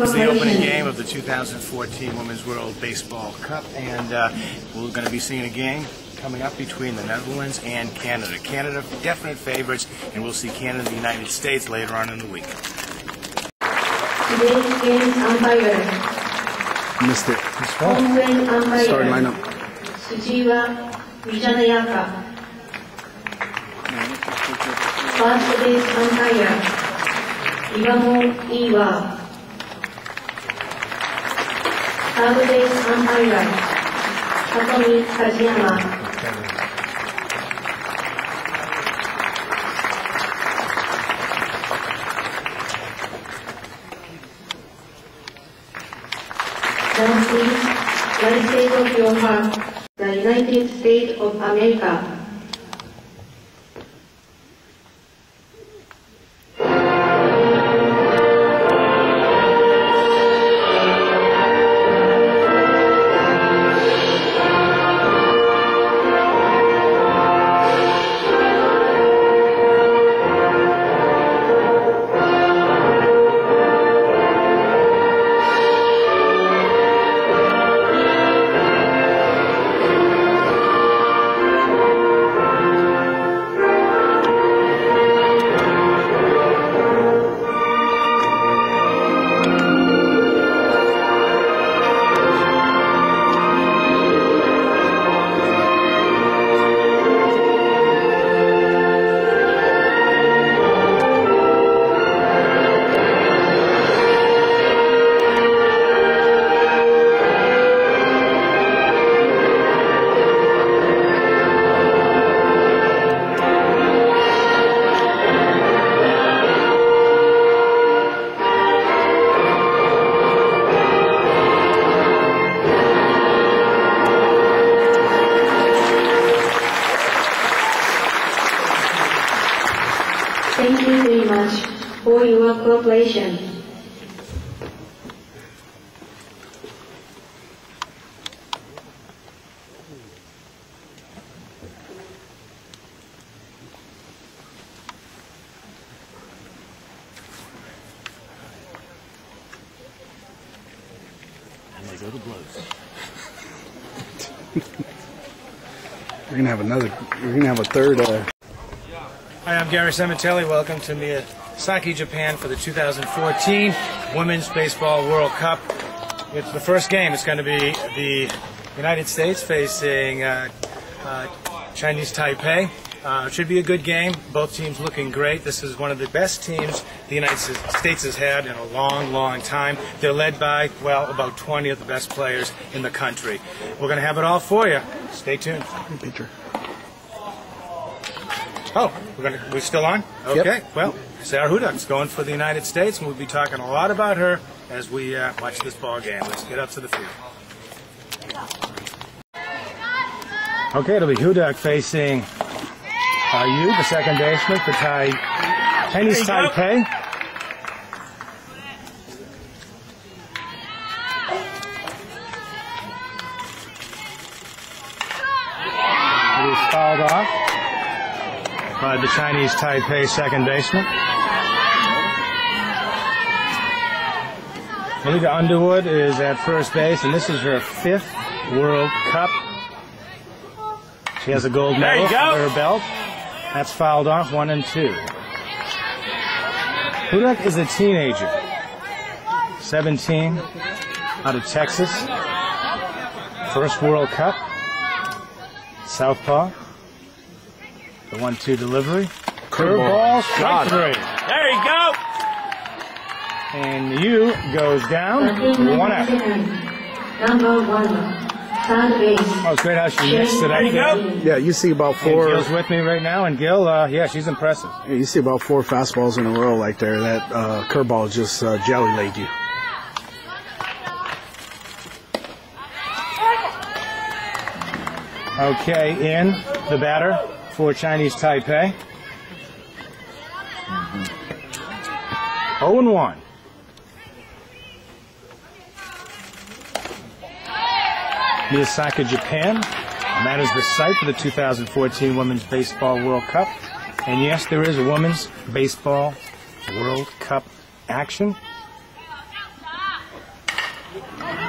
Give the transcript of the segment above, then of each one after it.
is the opening game of the 2014 Women's World Baseball Cup, and we're going to be seeing a game coming up between the Netherlands and Canada. Canada, definite favorites, and we'll see Canada and the United States later on in the week. Today's game umpire. Missed it. Home plate umpire. Starting lineup. Sujiwa Vijanayaka. First base umpire. Iwamo Iwa. Third base umpire. Satomi Kajiyama. Now please, right side of your heart, the United States of America. Thank you very much for your cooperation. And they go to blows. We're gonna have another. We're gonna have a third. Hi, I'm Gary Semitelli. Welcome to Miyazaki, Japan for the 2014 Women's Baseball World Cup. It's the first game. It's going to be the United States facing Chinese Taipei. It should be a good game. Both teams looking great. This is one of the best teams the United States has had in a long, long time. They're led by, well, about 20 of the best players in the country. We're going to have it all for you. Stay tuned. Pitcher. Oh, we're still on? Okay. Yep. Well, Sarah Hudak's going for the United States, and we'll be talking a lot about her as we watch this ball game. Let's get up to the field. Okay, it'll be Hudak facing Yu, the second baseman for Chinese Taipei. It is fouled off by the Chinese Taipei second baseman. Malika Underwood is at first base, and this is her 5th World Cup. She has a gold medal under her belt. That's fouled off, 1 and 2. Hudak is a teenager, 17, out of Texas. First World Cup. Southpaw. The 1-2 delivery. Curveball, strike 3. There you go. And Yu goes down. 1 out. Number 1. Third base. Oh, it's great how she mixed it up. Yeah, you see about 4. And Gil's with me right now, and Gil, yeah, she's impressive. Yeah, you see about 4 fastballs in a row like there. That curveball just jelly-laid you. Okay, in the batter for Chinese Taipei. 0-1. Miyazaki, Japan. And that is the site for the 2014 Women's Baseball World Cup. And yes, there is a Women's Baseball World Cup action.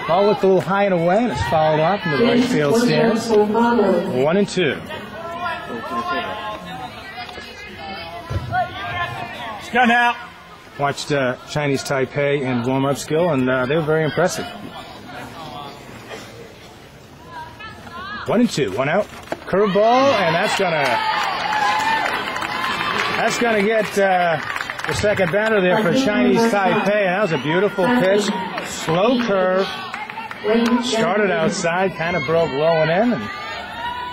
Ball looked a little high and away, and it's fouled off into the right field stands. 1-2. Let's go now. Watched Chinese Taipei in warm-up skill, and they were very impressive. 1-2, 1 out. Curveball, and that's gonna get the second batter there for Chinese Taipei. And that was a beautiful pitch, slow curve. Started outside, kind of broke low and in, and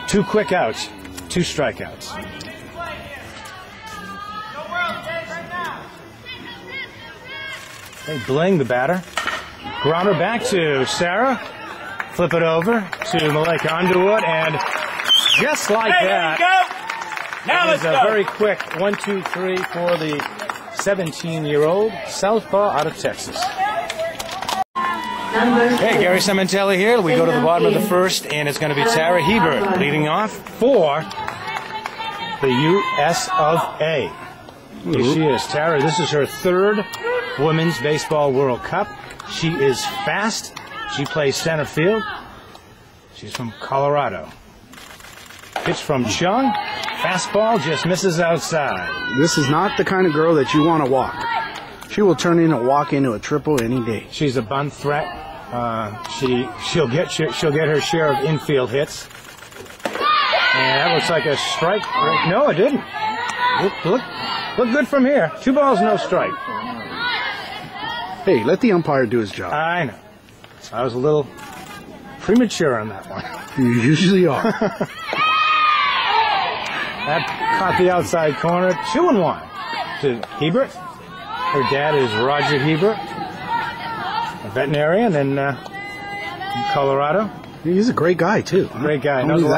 2 quick outs, 2 strikeouts. They bling the batter. Grounder back to Sarah. Flip it over to Malika Underwood, and just like that, now let's a go. very quick 1-2-3 for the 17-year-old southpaw out of Texas. Hey, Gary Cementelli here. We go to the bottom of the first, and it's going to be Tara Hebert leading off for the U.S. of A. Here she is. Tara, this is her 3rd Women's Baseball World Cup. She is fast. She plays center field. She's from Colorado. Pitch from Chung. Fastball just misses outside. This is not the kind of girl that you want to walk. She will turn in a walk into a triple any day. She's a bunt threat. She'll get her share of infield hits. And that looks like a strike. No, it didn't. Look good from here. 2 balls, no strike. Hey, let the umpire do his job. I know. I was a little premature on that one. You usually are. That caught the outside corner. 2-1 to Hebert. Her dad is Roger Hebert, a veterinarian in Colorado. He's a great guy, too. Great guy. Knows a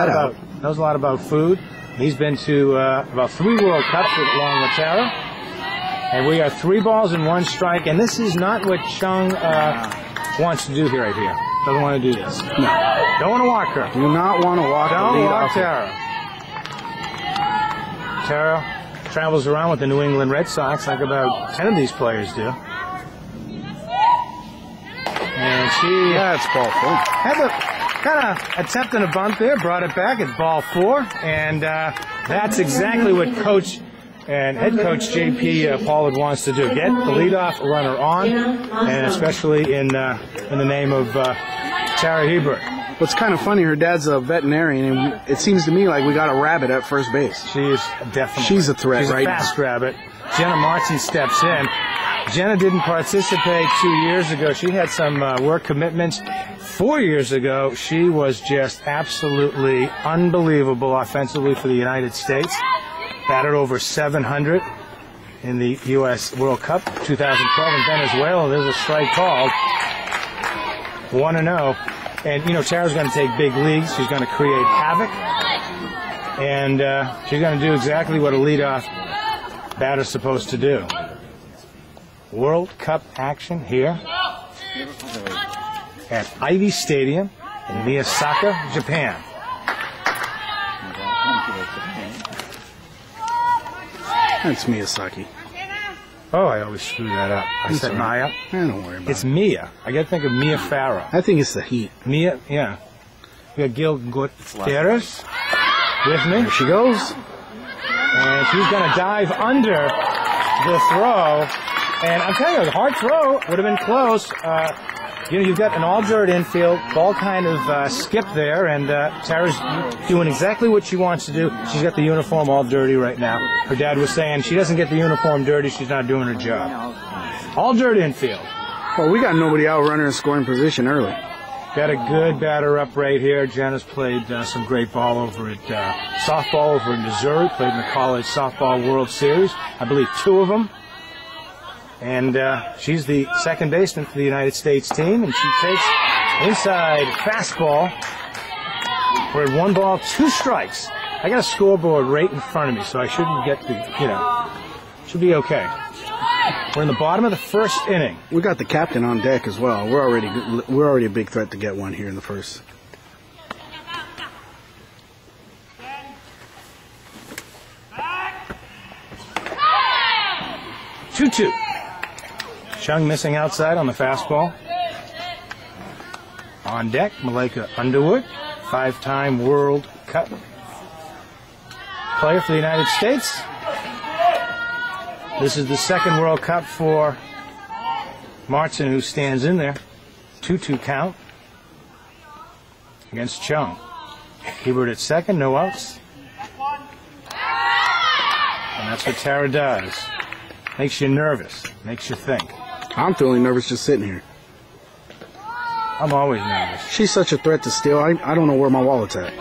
lot about food. He's been to about 3 World Cups along with Tara. And we are 3 balls and 1 strike. And this is not what Chung wants to do here right here. Doesn't want to do this. No. Don't want to walk her. Do not want to walk Don't the lead walk off Tara. Tara travels around with the New England Red Sox like about 10 of these players do. And she That's ball 4. had a kind of attempting a bunt there, brought it back. It's ball 4. And that's exactly what Coach and head coach J.P. Pollard wants to do. Get the leadoff runner on, and especially in the name of Tara Hebert. What's kind of funny, her dad's a veterinarian, and it seems to me like we got a rabbit at first base. She is definitely. She's a threat right now. She's a fast rabbit. Jenna Martin steps in. Jenna didn't participate 2 years ago. She had some work commitments. 4 years ago, she was just absolutely unbelievable offensively for the United States. Batted over 700 in the U.S. World Cup 2012 in Venezuela. There's a strike called. 1-0. And, you know, Tara's going to take big leagues. She's going to create havoc. And she's going to do exactly what a leadoff batter's supposed to do. World Cup action here at Ivy Stadium in Miyasaka, Japan. That's Miyazaki. Oh, I always screw that up. I said Maya. Don't worry about It's it. Mia. I got to think of Mia Farrow. I think it's the heat. Mia, yeah. We got Gil Gutierrez with me. There she goes. And she's going to dive under the throw. And I'm telling you, the hard throw would have been close. You know, you've got an all-dirt infield. Ball kind of skipped there, and Tara's doing exactly what she wants to do. She's got the uniform all dirty right now. Her dad was saying she doesn't get the uniform dirty, she's not doing her job. All-dirt infield. Well, we got nobody out running in scoring position early. Got a good batter up right here. Jenna's played some great ball over at softball over in Missouri. Played in the College Softball World Series. I believe 2 of them. And she's the second baseman for the United States team. And she takes inside fastball. We're at 1 ball, 2 strikes. I got a scoreboard right in front of me, so I shouldn't get the, should be okay. We're in the bottom of the first inning. We got the captain on deck as well. We're already a big threat to get one here in the first. Two. Chung missing outside on the fastball. On deck, Malaika Underwood, 5-time World Cup player for the United States. This is the second World Cup for Martin, who stands in there. 2-2 count against Chung. Hebert at second, no outs. And that's what Tara does. Makes you nervous, makes you think. I'm feeling nervous just sitting here. I'm always nervous. She's such a threat to steal. I don't know where my wallet's at.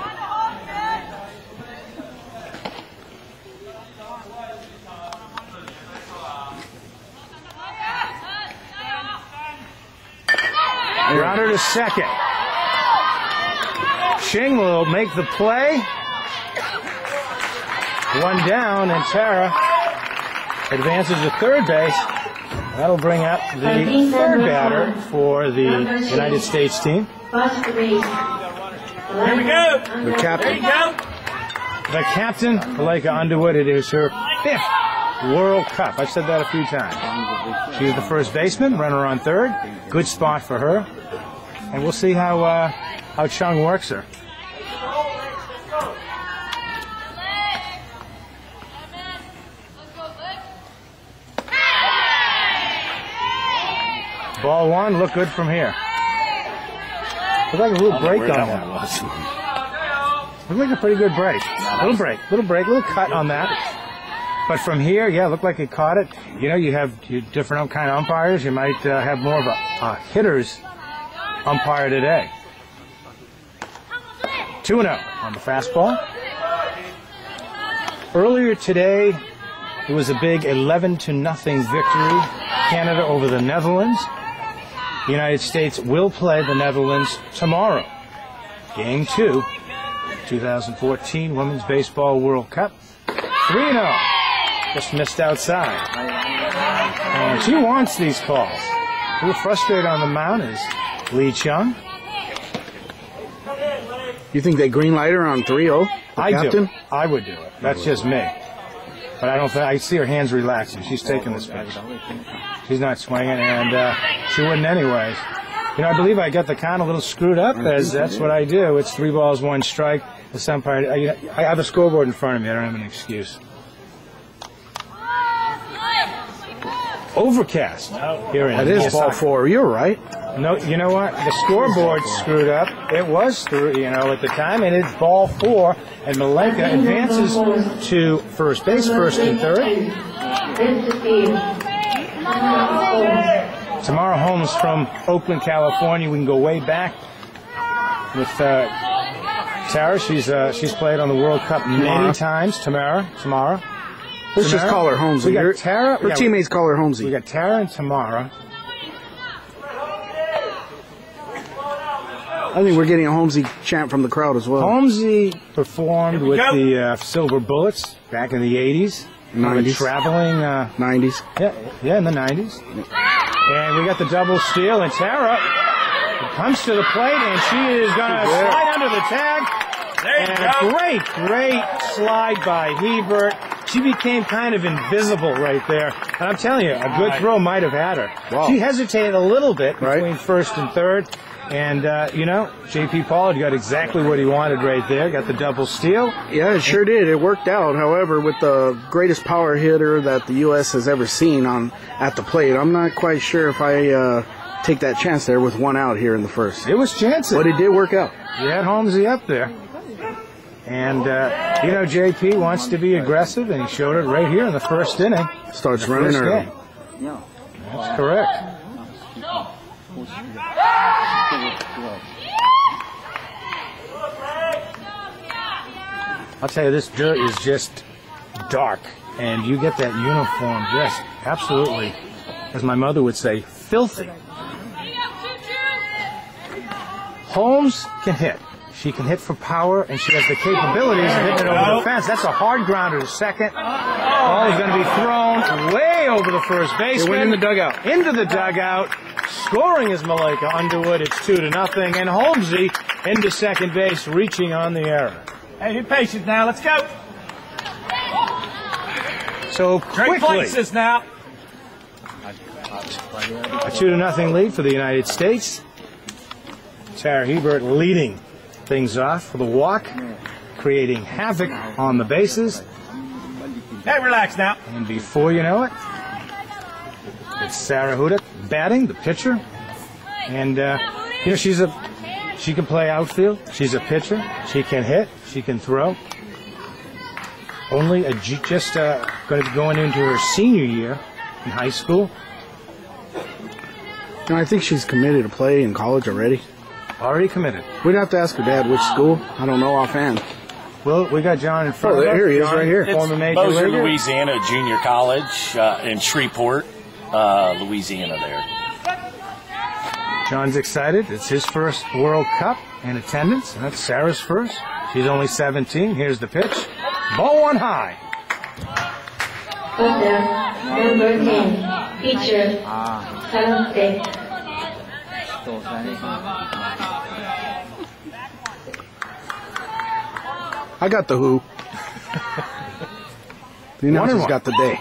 Grounder to second. Shing will make the play. One down, and Tara advances to third base. That'll bring up the third batter for the United States team. First base. Here we go. The captain. There you go. The captain, Malaika Underwood. It is her 5th World Cup. I've said that a few times. She's the first baseman, runner on third. Good spot for her. And we'll see how Chung works her. Ball one, look good from here. Looked like a little break on that. Looked like a pretty good break. Little cut on that. But from here, yeah, looked like it caught it. You know, you have different kind of umpires. You might have more of a hitter's umpire today. 2-0 on the fastball. Earlier today, it was a big 11-0 victory. Canada over the Netherlands. The United States will play the Netherlands tomorrow. Game 2, 2014 Women's Baseball World Cup. 3-0. Just missed outside. And she wants these calls. A little frustrated on the mound is Lee Chung. You think they green light her on 3-0? I Captain? do. I would do it. That's just me. But I don't think I see her hands relaxing. She's taking this pitch. She's not swinging, and she wouldn't anyways. You know, I believe I got the count a little screwed up, as that's what I do. It's 3 balls, 1 strike. The umpire. I have a scoreboard in front of me. I don't have an excuse. Overcast here in That is ball 4. You're right. No, you know what? The scoreboard's screwed up. It was screwed, at the time, and it's ball 4. And Malaika advances to first base, first and third. Tamara Holmes from Oakland, California. We can go way back with Tara. She's played on the World Cup many times. Tamara. Let's just call her Holmesy. We got Tara. Her teammates call her Holmesy. We got Tara and Tamara. I think we're getting a Holmesy chant from the crowd as well. Holmesy performed with the Silver Bullets back in the 80s. 90s. Traveling. 90s. Yeah, in the 90s. And we got the double steal, and Tara comes to the plate, and she is going to slide under the tag. There you go. Great slide by Hebert. She became kind of invisible right there. And I'm telling you, a good throw might have had her. Wow. She hesitated a little bit between first and third. And, J.P. Pollard got exactly what he wanted right there. Got the double steal. Yeah, it sure did. It worked out. However, with the greatest power hitter that the U.S. has ever seen at the plate, I'm not quite sure if I take that chance there with 1 out here in the first. It was chances. But it did work out. You had Holmesy up there. And, J.P. wants to be aggressive, and he showed it right here in the first inning. Starts running early. That's correct. I'll tell you, this dirt is just dark, and you get that uniform just absolutely, as my mother would say, filthy. Holmes can hit. She can hit for power, and she has the capabilities of hitting it over the fence. That's a hard grounder to second. Ball is going to be thrown way over the first baseman. It went in the dugout. Into the dugout. Scoring is Malaika Underwood. It's 2-0. And Holmesy into second base, reaching on the error. Hey, be patient now. Let's go. So Great quickly, places now. a 2-0 lead for the United States. Tara Hebert leading things off with a walk, creating havoc on the bases. Hey, relax now. And before you know it, it's Sarah Hudak batting, the pitcher. And, you know, she can play outfield. She's a pitcher. She can hit. She can throw. Only just going to be going into her senior year in high school. And I think she's committed to play in college already. Already committed. We'd have to ask her dad which school. I don't know offhand. Well, we got John in front of us. Here he is, right here. Former major Bossier, leaguer. Louisiana Junior College in Shreveport, Louisiana there. John's excited. It's his first World Cup in attendance, and that's Sarah's first. She's only 17. Here's the pitch. Ball one high. Batter, number 10, pitcher, Salante. I got the who. The announcer's got the day.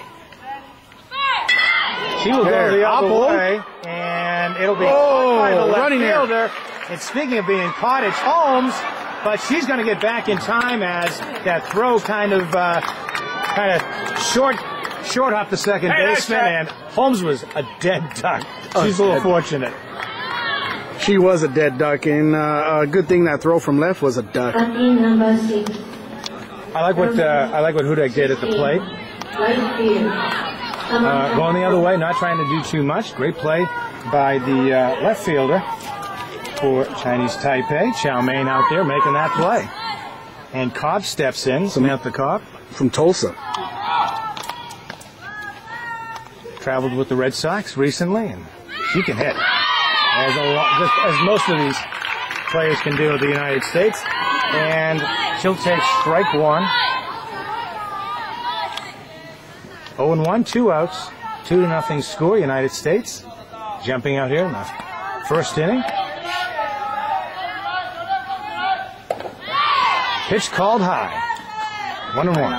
She will go the other way, and it'll be caught by the left fielder. And speaking of being caught, it's Holmes, but she's going to get back in time as that throw kind of short off the second baseman, and Holmes was a dead duck. She's a little fortunate. She was a dead duck, and a good thing that throw from left was a duck. Number 6. I like what Hudak did at the plate. Right field. Going the other way, not trying to do too much. Great play by the left fielder for Chinese Taipei. Chow Mein out there making that play. And Cobb steps in, Samantha Cobb. From Tulsa. Traveled with the Red Sox recently, and she can hit. As most of these players can do in the United States. And she'll take strike one. 0-1, 2 outs, 2-0 score, United States. Jumping out here in the first inning. Pitch called high. 1-1.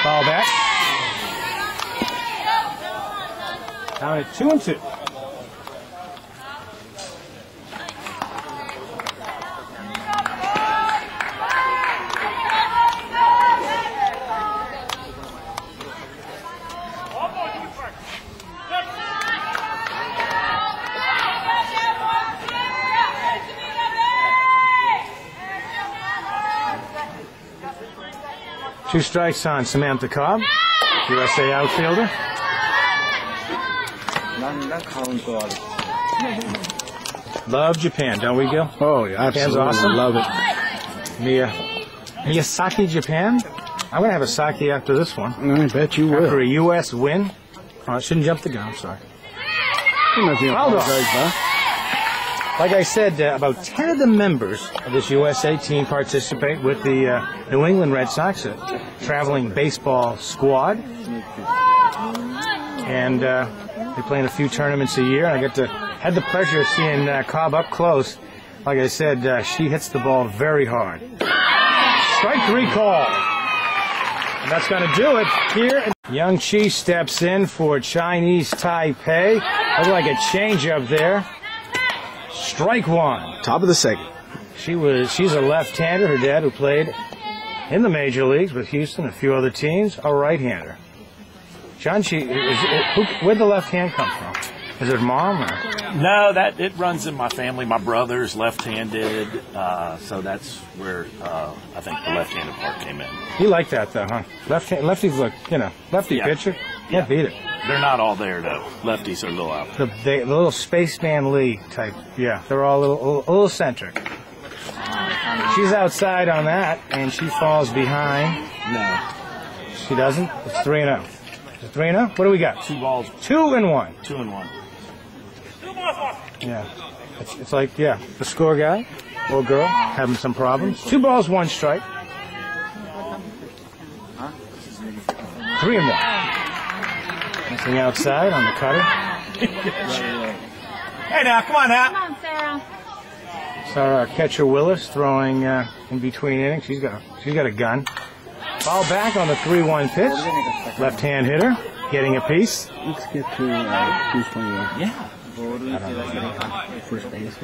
Foul back. Down at 2-2. Two strikes on Samantha Cobb, USA outfielder. Love Japan, don't we, Gil? Oh, yeah, absolutely. Japan's awesome. Love it. Miyazaki, Japan. I'm going to have a sake after this one. I bet you will. After a U.S. win. Oh, I shouldn't jump the gun, I'm sorry. Like I said, about 10 of the members of this USA team participate with the New England Red Sox, a traveling baseball squad. And they play in a few tournaments a year. I had the pleasure of seeing Cobb up close. Like I said, she hits the ball very hard. Strike 3 call. And that's going to do it here. Young Chi steps in for Chinese Taipei. Looks like a changeup there. Strike 1. Top of the second. She's a left-hander. Her dad, who played in the major leagues with Houston and a few other teams, a right-hander. John, where'd the left hand come from? Is it mom? Or? No, it runs in my family. My brother's left-handed, so that's where I think the left-handed part came in. You like that, though, huh? Lefties look, lefty pitcher. Can't beat it. They're not all there, though. Lefties are a little out. The little Spaceman Lee type. Yeah, they're all a little eccentric. She's outside on that, and she falls behind. No. She doesn't? It's 3-0. Is it 3-0? What do we got? 2 balls. 2-1. 2-1. Yeah. It's like, the score guy or girl having some problems. 2 balls, 1 strike. 3-1. Nothing outside on the cutter. Hey now, come on now. Come on, Sarah. So our catcher Willis throwing in between innings. She's got a gun. Ball back on the 3-1 pitch. Left-hand hitter getting a piece. Let's get to who's playing. Yeah. First base.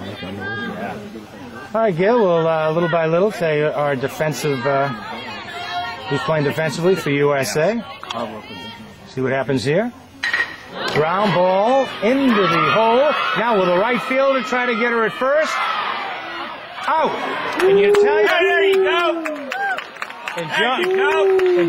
All right, Gil, we'll little by little say our defensive, who's playing defensively for USA. See what happens here. Ground ball into the hole. Now will the right fielder try to get her at first? Out. And you tell you, There you go. And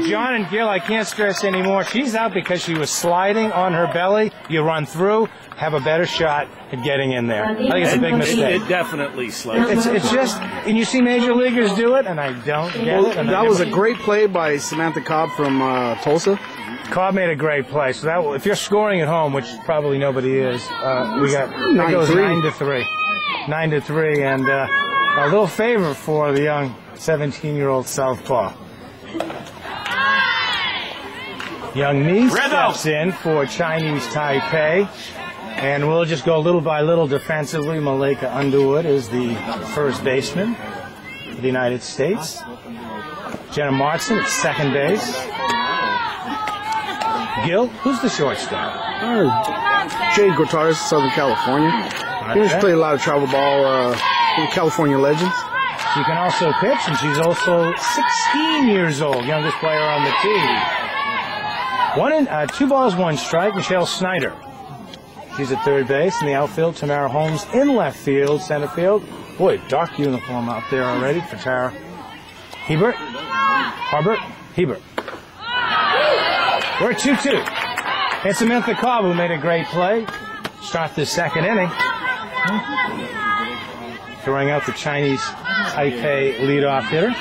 John and Gil, I can't stress anymore. She's out because she was sliding on her belly. You run through, have a better shot at getting in there. I think it's a big mistake. It definitely slowed. It's just, and you see major leaguers do it, and I don't get it. And That was a great play by Samantha Cobb from Tulsa. Cobb made a great play. So that, if you're scoring at home, which probably nobody is, we got it goes 9-3, 9-3, and a little favor for the young 17-year-old southpaw. Young Nee steps in for Chinese Taipei, and we'll just go little by little defensively. Malika Underwood is the first baseman for the United States. Jenna Martson at second base. Gil, who's the shortstop? Jade Gutierrez, Southern California. He just played a lot of travel ball with California Legends. She can also pitch, and she's also 16 years old, youngest player on the team. 2 balls, 1 strike, Michelle Snyder. She's at third base. In the outfield, Tamara Holmes in left field, center field. Boy, dark uniform out there already for Tara Hebert. We're at 2-2. And Samantha Cobb, who made a great play, start this second inning. Throwing out the Chinese Taipei leadoff hitter.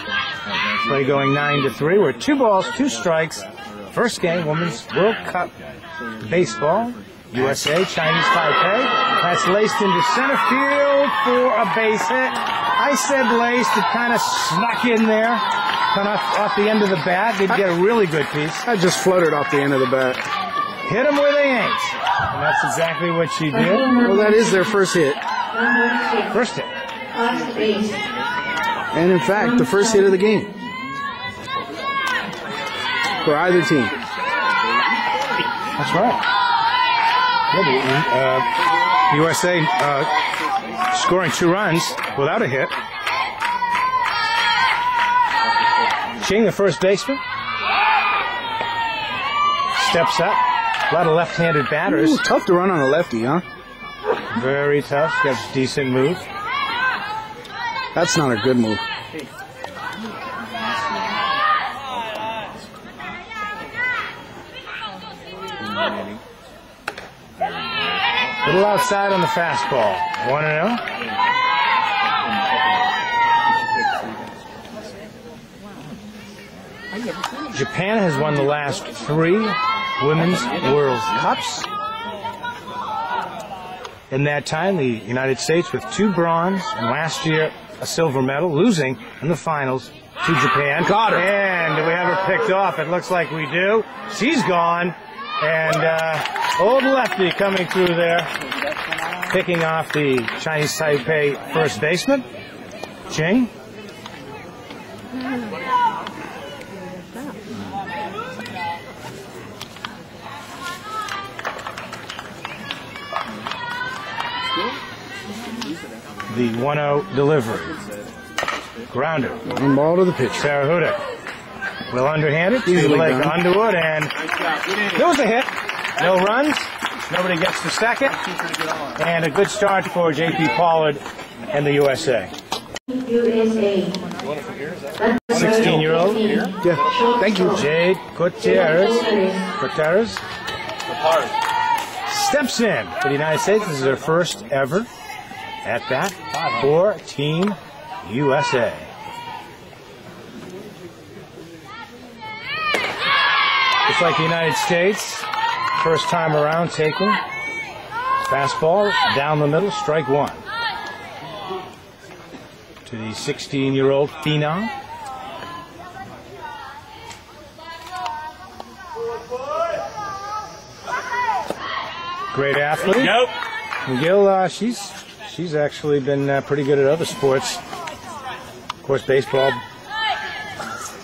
Play going 9-3. We're at 2 balls, 2 strikes. First game, Women's World Cup Baseball. USA, Chinese Taipei. That's laced into center field for a base hit. I said laced. It kind of snuck in there. Kind of off the end of the bat. Didn't get a really good piece. I just fluttered off the end of the bat. Hit them where they ain't. And that's exactly what she did. Well, that is their first hit. First hit. First base. And in fact, the first hit of the game. For either team. That's right. USA scoring 2 runs without a hit. Ching, the first baseman, steps up. A lot of left-handed batters. Ooh, tough to run on a lefty, huh? Very tough. Got a decent move. That's not a good move. A little outside on the fastball. 1-0. Japan has won the last 3 Women's World Cups. In that time, the United States with 2 bronze and last year a silver medal, losing in the finals to Japan. Got her. And do we have her picked off? It looks like we do. She's gone. And old lefty coming through there, picking off the Chinese Taipei first baseman, Ching. The 1-0 delivery. Grounder. 1 ball to the pitch. Sarah Hudak. Well underhanded. Easily Leg done. Underwood, and there was a hit. No runs. Nobody gets to second. And a good start for J.P. Pollard and the USA. USA. 16-year-old. Yeah, thank you. Jade Gutierrez steps in for the United States. This is her first ever at bat for Team USA. Just like the United States, first time around taking fastball down the middle, strike 1. To the 16-year-old phenom. Great athlete. Nope. McGill, she's actually been pretty good at other sports. Of course, baseball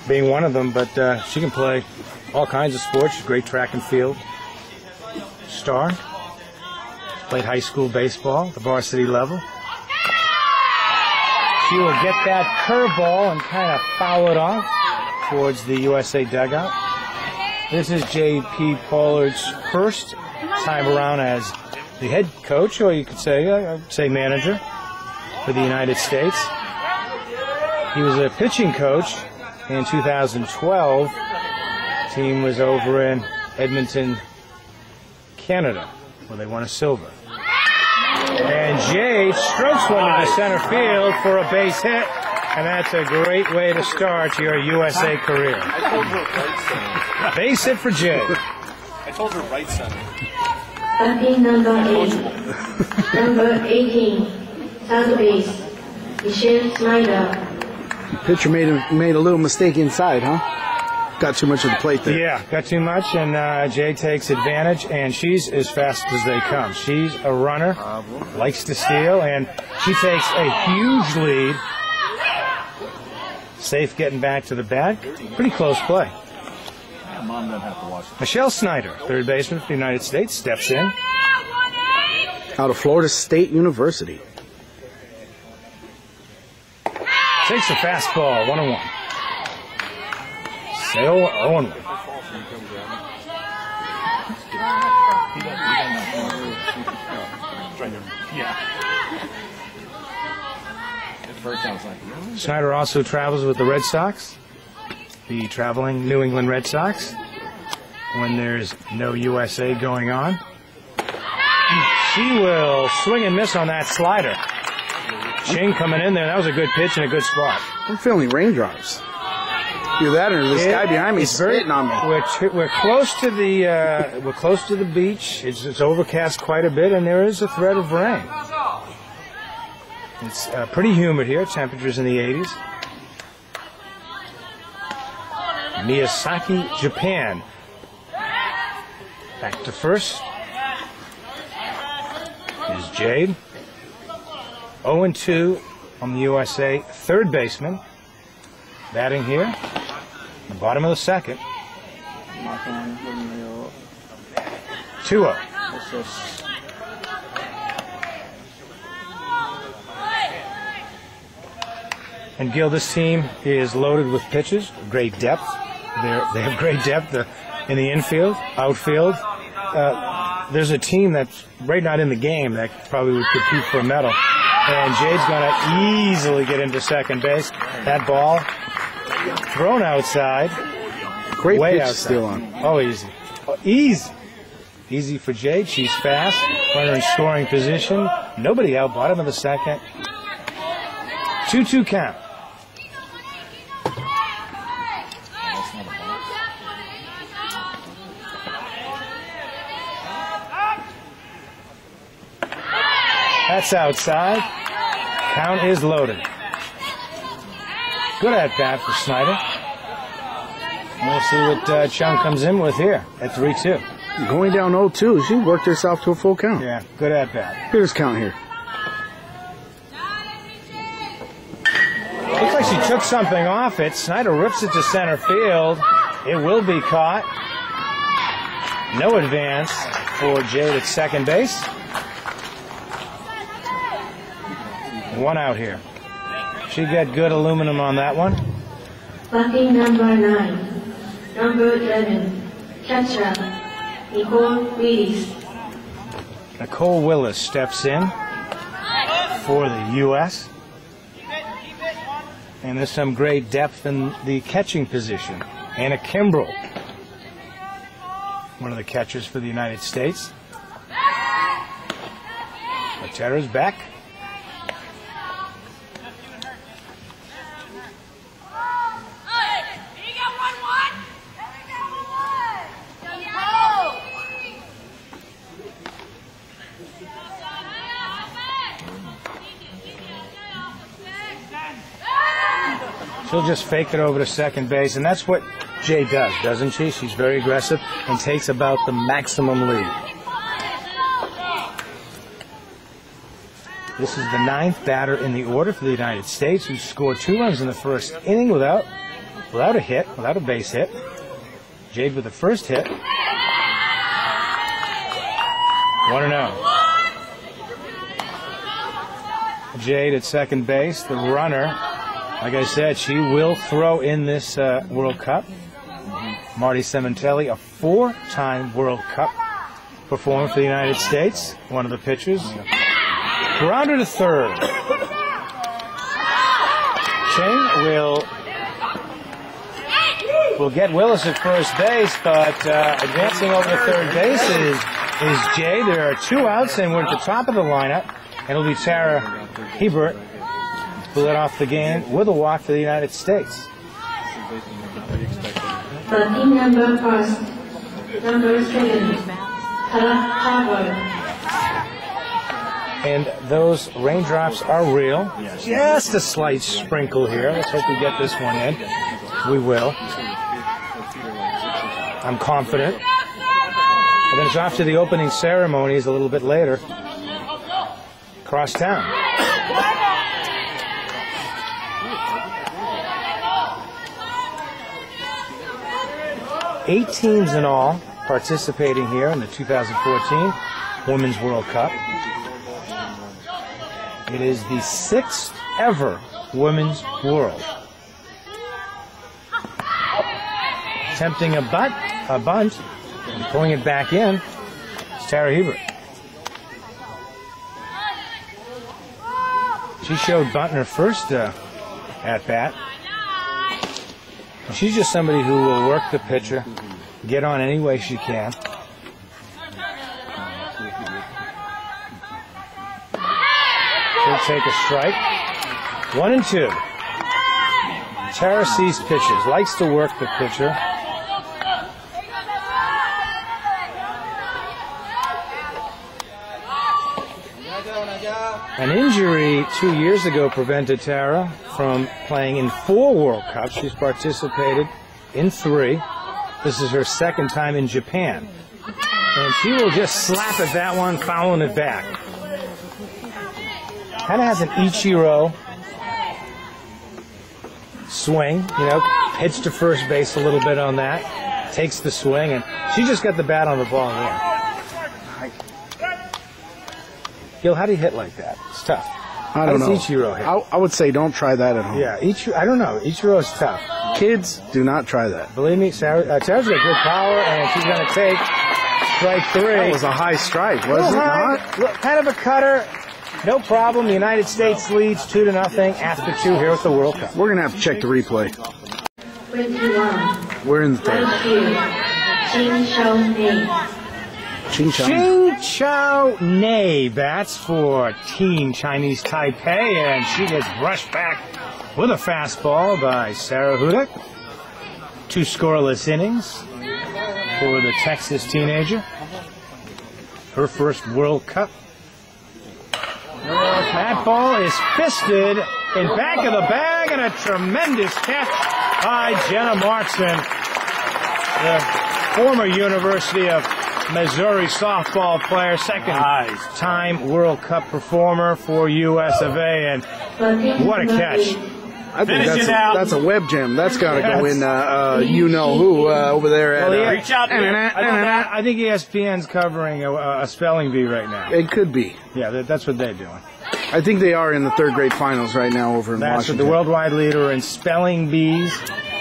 being one of them, but she can play all kinds of sports. She's a great track and field star. Played high school baseball at the varsity level. She will get that curveball and kind of foul it off towards the USA dugout. This is J.P. Pollard's first time around as the head coach, or you could say manager for the United States. He was a pitching coach in 2012. The team was over in Edmonton, Canada, where they won a silver. And Jade strokes one to center field for a base hit, and that's a great way to start your USA career. I told her right center. Base hit for Jade. I told her right center. Batting number 8. Number 18. Third base. Michelle Snyder. Pitcher made a little mistake inside, huh? Got too much of the plate there. Yeah, got too much, and Jay takes advantage, and she's as fast as they come. She's a runner, likes to steal, and she takes a huge lead. Safe getting back to the bag. Pretty close play. Mom doesn't have to watch it. Michelle Snyder, third baseman for the United States, steps in. Out of Florida State University. Takes a fastball, 1-1. Sale 0-1. Snyder also travels with the Red Sox, the traveling New England Red Sox, when there's no USA going on. She will swing and miss on that slider. Ching coming in there. That was a good pitch and a good spot. I'm feeling raindrops. Do that, or this guy behind me is spitting on me. We're close to the beach. It's overcast quite a bit, and there is a threat of rain. It's pretty humid here. Temperatures in the 80s. Miyazaki, Japan. Back to first is Jade. 0-2 on the USA third baseman. Batting here, the bottom of the second. 2-0. And Gil, this team is loaded with pitches, great depth. They have great depth in the infield, outfield. There's a team that's right not in the game that probably would compete for a medal. And Jade's going to easily get into second base. That ball thrown outside. Great way pitch outside. still on. Oh, easy. Oh, easy. Easy for Jade. She's fast. Runner in scoring position. Nobody out. Bottom of the second. 2-2 count. That's outside. Count is loaded. Good at bat for Snyder. We'll see what Chung comes in with here at 3-2. Going down 0-2, she worked herself to a full count. Yeah, good at bat. Here's count here. Looks like she took something off it. Snyder rips it to center field. It will be caught. No advance for Jade at second base. One out here. She got good aluminum on that one. Batting number 9. Number 11. Catcher, Nicole Willis. Nicole Willis steps in for the U.S. And there's some great depth in the catching position. Anna Kimbrell, one of the catchers for the United States. Matera's back. She'll just fake it over to second base, and that's what Jay does, doesn't she? She's very aggressive and takes about the maximum lead. This is the 9th batter in the order for the United States, who scored 2 runs in the first inning without a hit, without a base hit. Jade with the first hit. 1-0. Jade at second base, the runner. Like I said, she will throw in this World Cup. Marty Cementelli, a 4-time World Cup performer for the United States. One of the pitchers. Grounder to third. Ching will get Willis at first base, but advancing over to third base is Jay. There are 2 outs, and we're at the top of the lineup. It'll be Tara Hebert who led off the game with a walk for the United States. The team number first, number 7, Tara Hebert. And those raindrops are real. Just a slight sprinkle here. Let's hope we get this one in. We will. I'm confident. And then it's off to the opening ceremonies a little bit later. Across town. Eight teams in all participating here in the 2014 Women's World Cup. It is the 6th ever Women's World. Attempting a bunt, and pulling it back in, is Tara Hebert. She showed bunt in her first at-bat. She's just somebody who will work the pitcher, get on any way she can. She'll take a strike. 1-2. Tara sees pitches, likes to work the pitcher. An injury 2 years ago prevented Tara from playing in 4 World Cups. She's participated in 3. This is her second time in Japan. And she will just slap at that one, fouling it back. Kind of has an Ichiro swing, you know, hits to first base a little bit on that, takes the swing, and she just got the bat on the ball there. Gil, how do you hit like that? It's tough. I don't know. Ichiro hit? I would say don't try that at home. Yeah, I don't know. Ichiro is tough. Kids, do not try that. Believe me, Tara's got good power, and she's going to take strike 3. That was a high strike, wasn't it not? Kind of a cutter. No problem. The United States leads 2-0 after 2 here at the World Cup. We're going to have to check the replay. 21. We're in the third. Right field, Ching Chao Nei. Ching Chao. Ching Chao Nei bats for Team Chinese Taipei, and she gets brushed back with a fastball by Sarah Hudak. 2 scoreless innings for the Texas teenager. Her first World Cup. That ball is fisted in back of the bag, and a tremendous catch by Jenna Markson, the former University of Missouri softball player, second-time World Cup performer for US of A, and what a catch. I think that's a web gem. That's got to go in, you-know-who over there at... Reach out there. I think ESPN's covering a spelling bee right now. It could be. Yeah, that's what they're doing. I think they are in the third grade finals right now over in That's Washington. the worldwide leader in spelling bees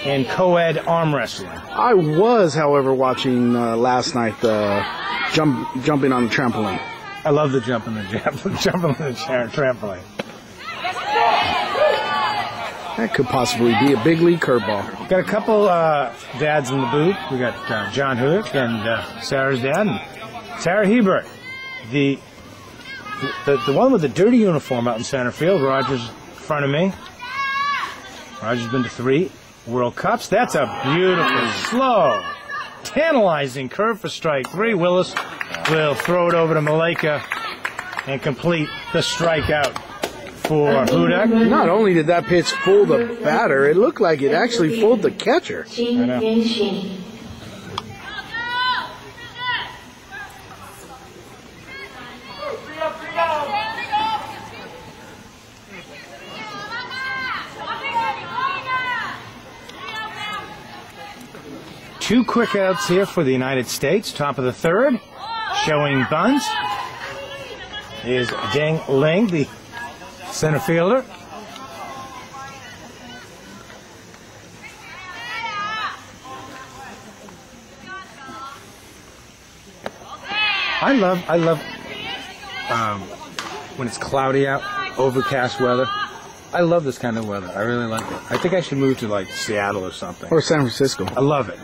and co-ed arm wrestling. I was, however, watching last night jumping on the trampoline. I love the jumping on the trampoline. That could possibly be a big league curveball. Got a couple dads in the booth. We got John Hudak and Sarah's dad, and Tara Hebert, the one with the dirty uniform out in center field. Roger's in front of me. Roger's been to 3 World Cups. That's a beautiful, slow, tantalizing curve for strike 3. Willis will throw it over to Maleka and complete the strikeout for Hudak. Not only did that pitch fool the batter, it looked like it actually fooled the catcher. Jin Yenshin. 2 quick outs here for the United States. Top of the 3rd, showing buns is Deng Ling, the center fielder. I love when it's cloudy out, overcast weather. I love this kind of weather. I really like it. I think I should move to like Seattle or something. Or San Francisco. I love it.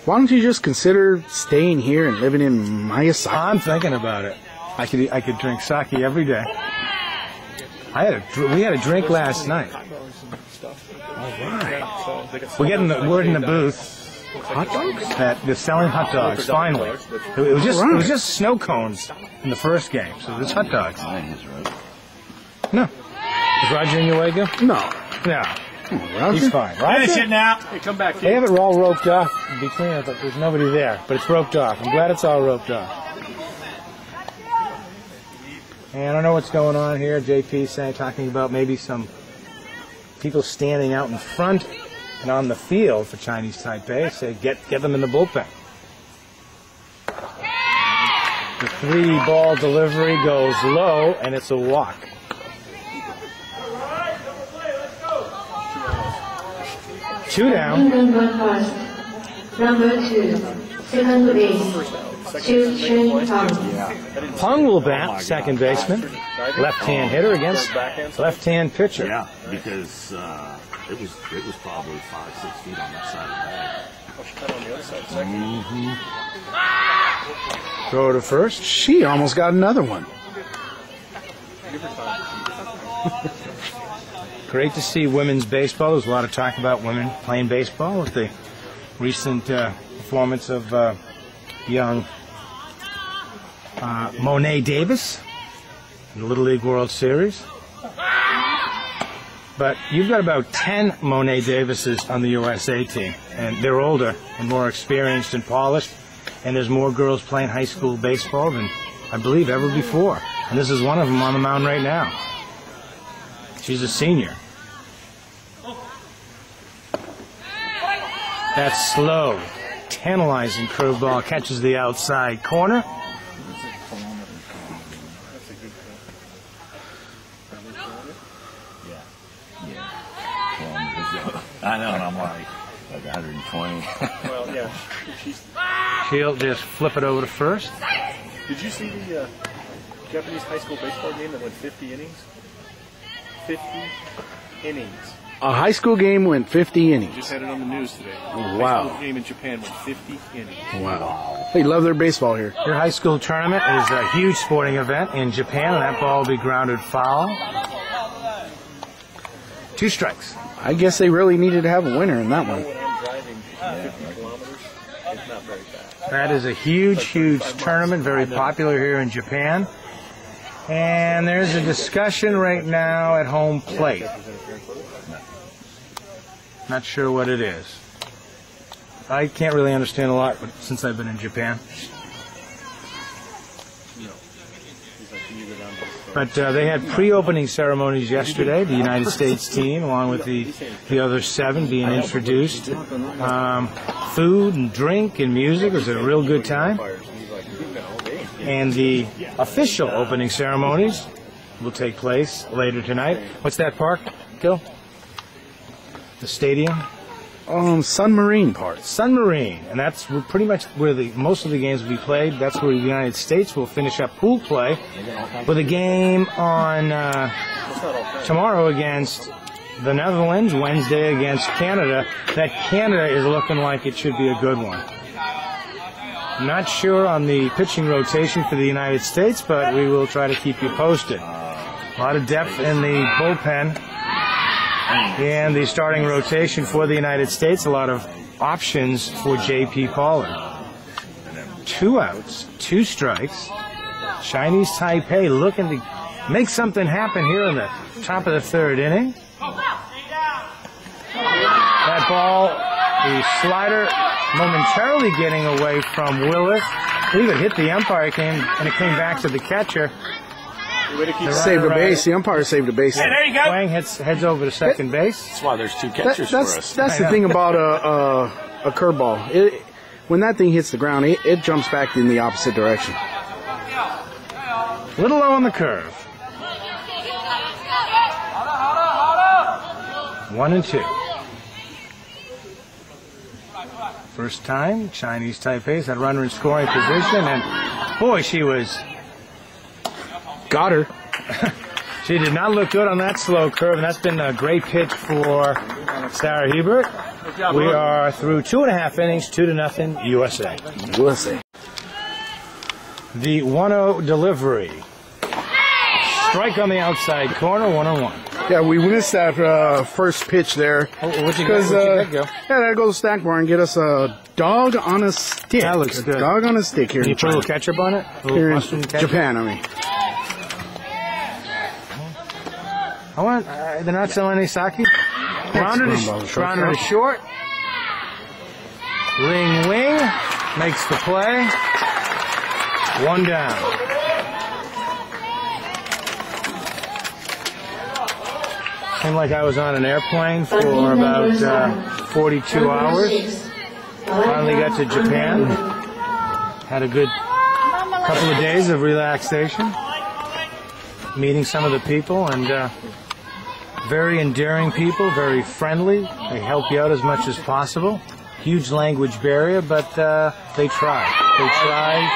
Why don't you just consider staying here and living in Miyazaki? I'm thinking about it. I could drink sake every day. We had a drink last night. All right. We're getting the word in the booth. Hot dogs? That they're selling hot dogs. Finally, it was just snow cones in the first game, so there's hot dogs. No, is Roger in your way, Gil? No. He's fine. Finish it now. Hey, come back. They have it all roped off between us. There's nobody there, but it's roped off. I'm glad it's all roped off. And I don't know what's going on here. JP saying, talking about maybe some people standing out in front and on the field for Chinese Taipei. Say, get them in the bullpen. The 3-ball delivery goes low, and it's a walk. Two down. Number first. Number 2. Second base. Chu Chen Pang. Peng will bat, second baseman. Left-hand hitter against left-hand pitcher. Yeah, because it was probably 5-6 feet on that side of the bag. Throw to first. She almost got another one. Great to see women's baseball. There's a lot of talk about women playing baseball with the recent performance of young Monet Davis in the Little League World Series. But you've got about 10 Monet Davises on the USA team, and they're older and more experienced and polished, and there's more girls playing high school baseball than I believe ever before. And this is one of them on the mound right now. She's a senior. That's slow, tantalizing curveball, catches the outside corner. I know, and I'm like 120. Well, yeah. She'll just flip it over to first. Did you see the Japanese high school baseball game that went 50 innings? 50 innings. A high school game went 50 innings. Just had it on the news today. Wow. High school game in Japan went 50 innings. Wow. They love their baseball here. Your high school tournament is a huge sporting event in Japan, and that ball will be grounded foul. 2 strikes. I guess they really needed to have a winner in that one. When I'm driving 50 kilometers, it's not very fast. That is a huge, huge tournament, very popular here in Japan. And there's a discussion right now at home plate. Not sure what it is. I can't really understand a lot since I've been in Japan. But they had pre-opening ceremonies yesterday. The United States team, along with the other 7, being introduced. Food and drink and music. It was a real good time. And the official opening ceremonies will take place later tonight. What's that park, Gil? The stadium? Sun Marine Park. Sun Marine, and that's pretty much where most of the games will be played. That's where the United States will finish up pool play with a game on tomorrow against the Netherlands, Wednesday against Canada. That Canada is looking like it should be a good one. Not sure on the pitching rotation for the United States, but we will try to keep you posted. A lot of depth in the bullpen. And the starting rotation for the United States, a lot of options for J.P. Pollard. 2 outs, 2 strikes. Chinese Taipei looking to make something happen here in the top of the 3rd inning. That ball, the slider momentarily getting away from Willis. I believe it hit the umpire and it came back to the catcher. Way to keep Saved a base. The umpire saved a base. Yeah, there you go. Wang heads over to second base. That's why there's 2 catchers for us. That's the thing about a curveball. When that thing hits the ground, it jumps back in the opposite direction. A little low on the curve. 1-2. First time, Chinese Taipei's had a runner in scoring position, and boy, she was. Got her. She did not look good on that slow curve, and that's been a great pitch for Sarah Hebert. We are through 2.5 innings, 2-0 USA. USA. The 1-0 delivery. Strike on the outside corner, 1-1. Yeah, we missed that first pitch there. What'd you get, Joe? Yeah, that goes to Stackmore and get us a dog on a stick. That looks good. Dog on a stick here. Can you in put a little China. ketchup on it? Here in Mushroom ketchup? Japan, I mean. I want. They're not selling any sake. Grounded to short. Ling Wing makes the play. 1 down. Seemed like I was on an airplane for about 42 hours. Finally got to Japan. Had a good couple of days of relaxation. Meeting some of the people, and very endearing people, very friendly. They help you out as much as possible. Huge language barrier, but they try. They try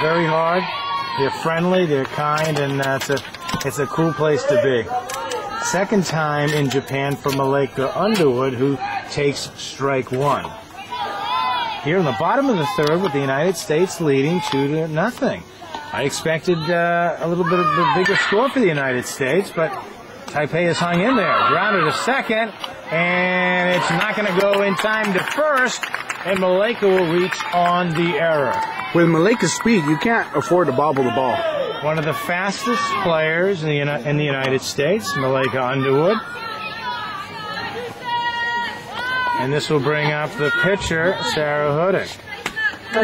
very hard. They're friendly, they're kind, and it's a cool place to be. Second time in Japan for Malika Underwood, who takes strike 1. Here in the bottom of the third with the United States leading 2-0. I expected a little bit of a bigger score for the United States, but Taipei has hung in there. Grounded to second, and it's not going to go in time to first, and Malika will reach on the error. With Malika's speed, you can't afford to bobble the ball. One of the fastest players in the United States, Malika Underwood. And this will bring up the pitcher, Sarah Hudick. No,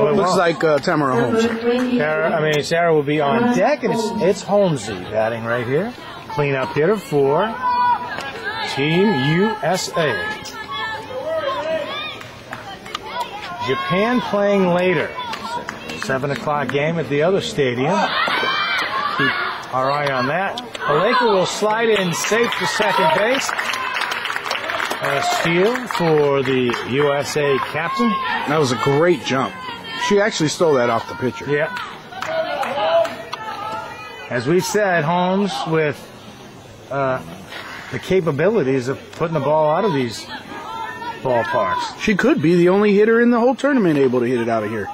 it Looks won't. like Tamara Holmes. Sarah will be on deck, and it's Holmesy batting right here. Cleanup hitter for Team USA. Japan playing later. 7 o'clock game at the other stadium. Keep our eye on that. Malika will slide in safe to second base. A steal for the USA captain. That was a great jump. She actually stole that off the pitcher. Yeah. As we said, Holmes with the capabilities of putting the ball out of these ballparks. She could be the only hitter in the whole tournament able to hit it out of here.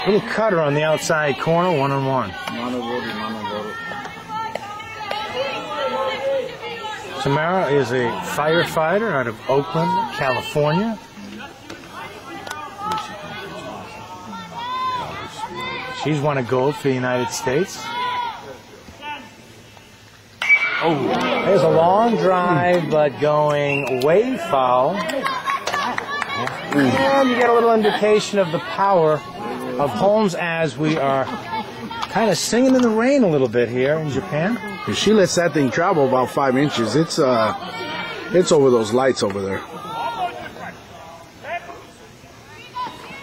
Little cutter on the outside corner, 1-1. Tamara is a firefighter out of Oakland, California. She's won a gold for the United States. Oh, there's a long drive, but going way foul. And you get a little indication of the power of Holmes as we are kind of singing in the rain a little bit here in Japan. If she lets that thing travel about 5 inches, it's over those lights over there.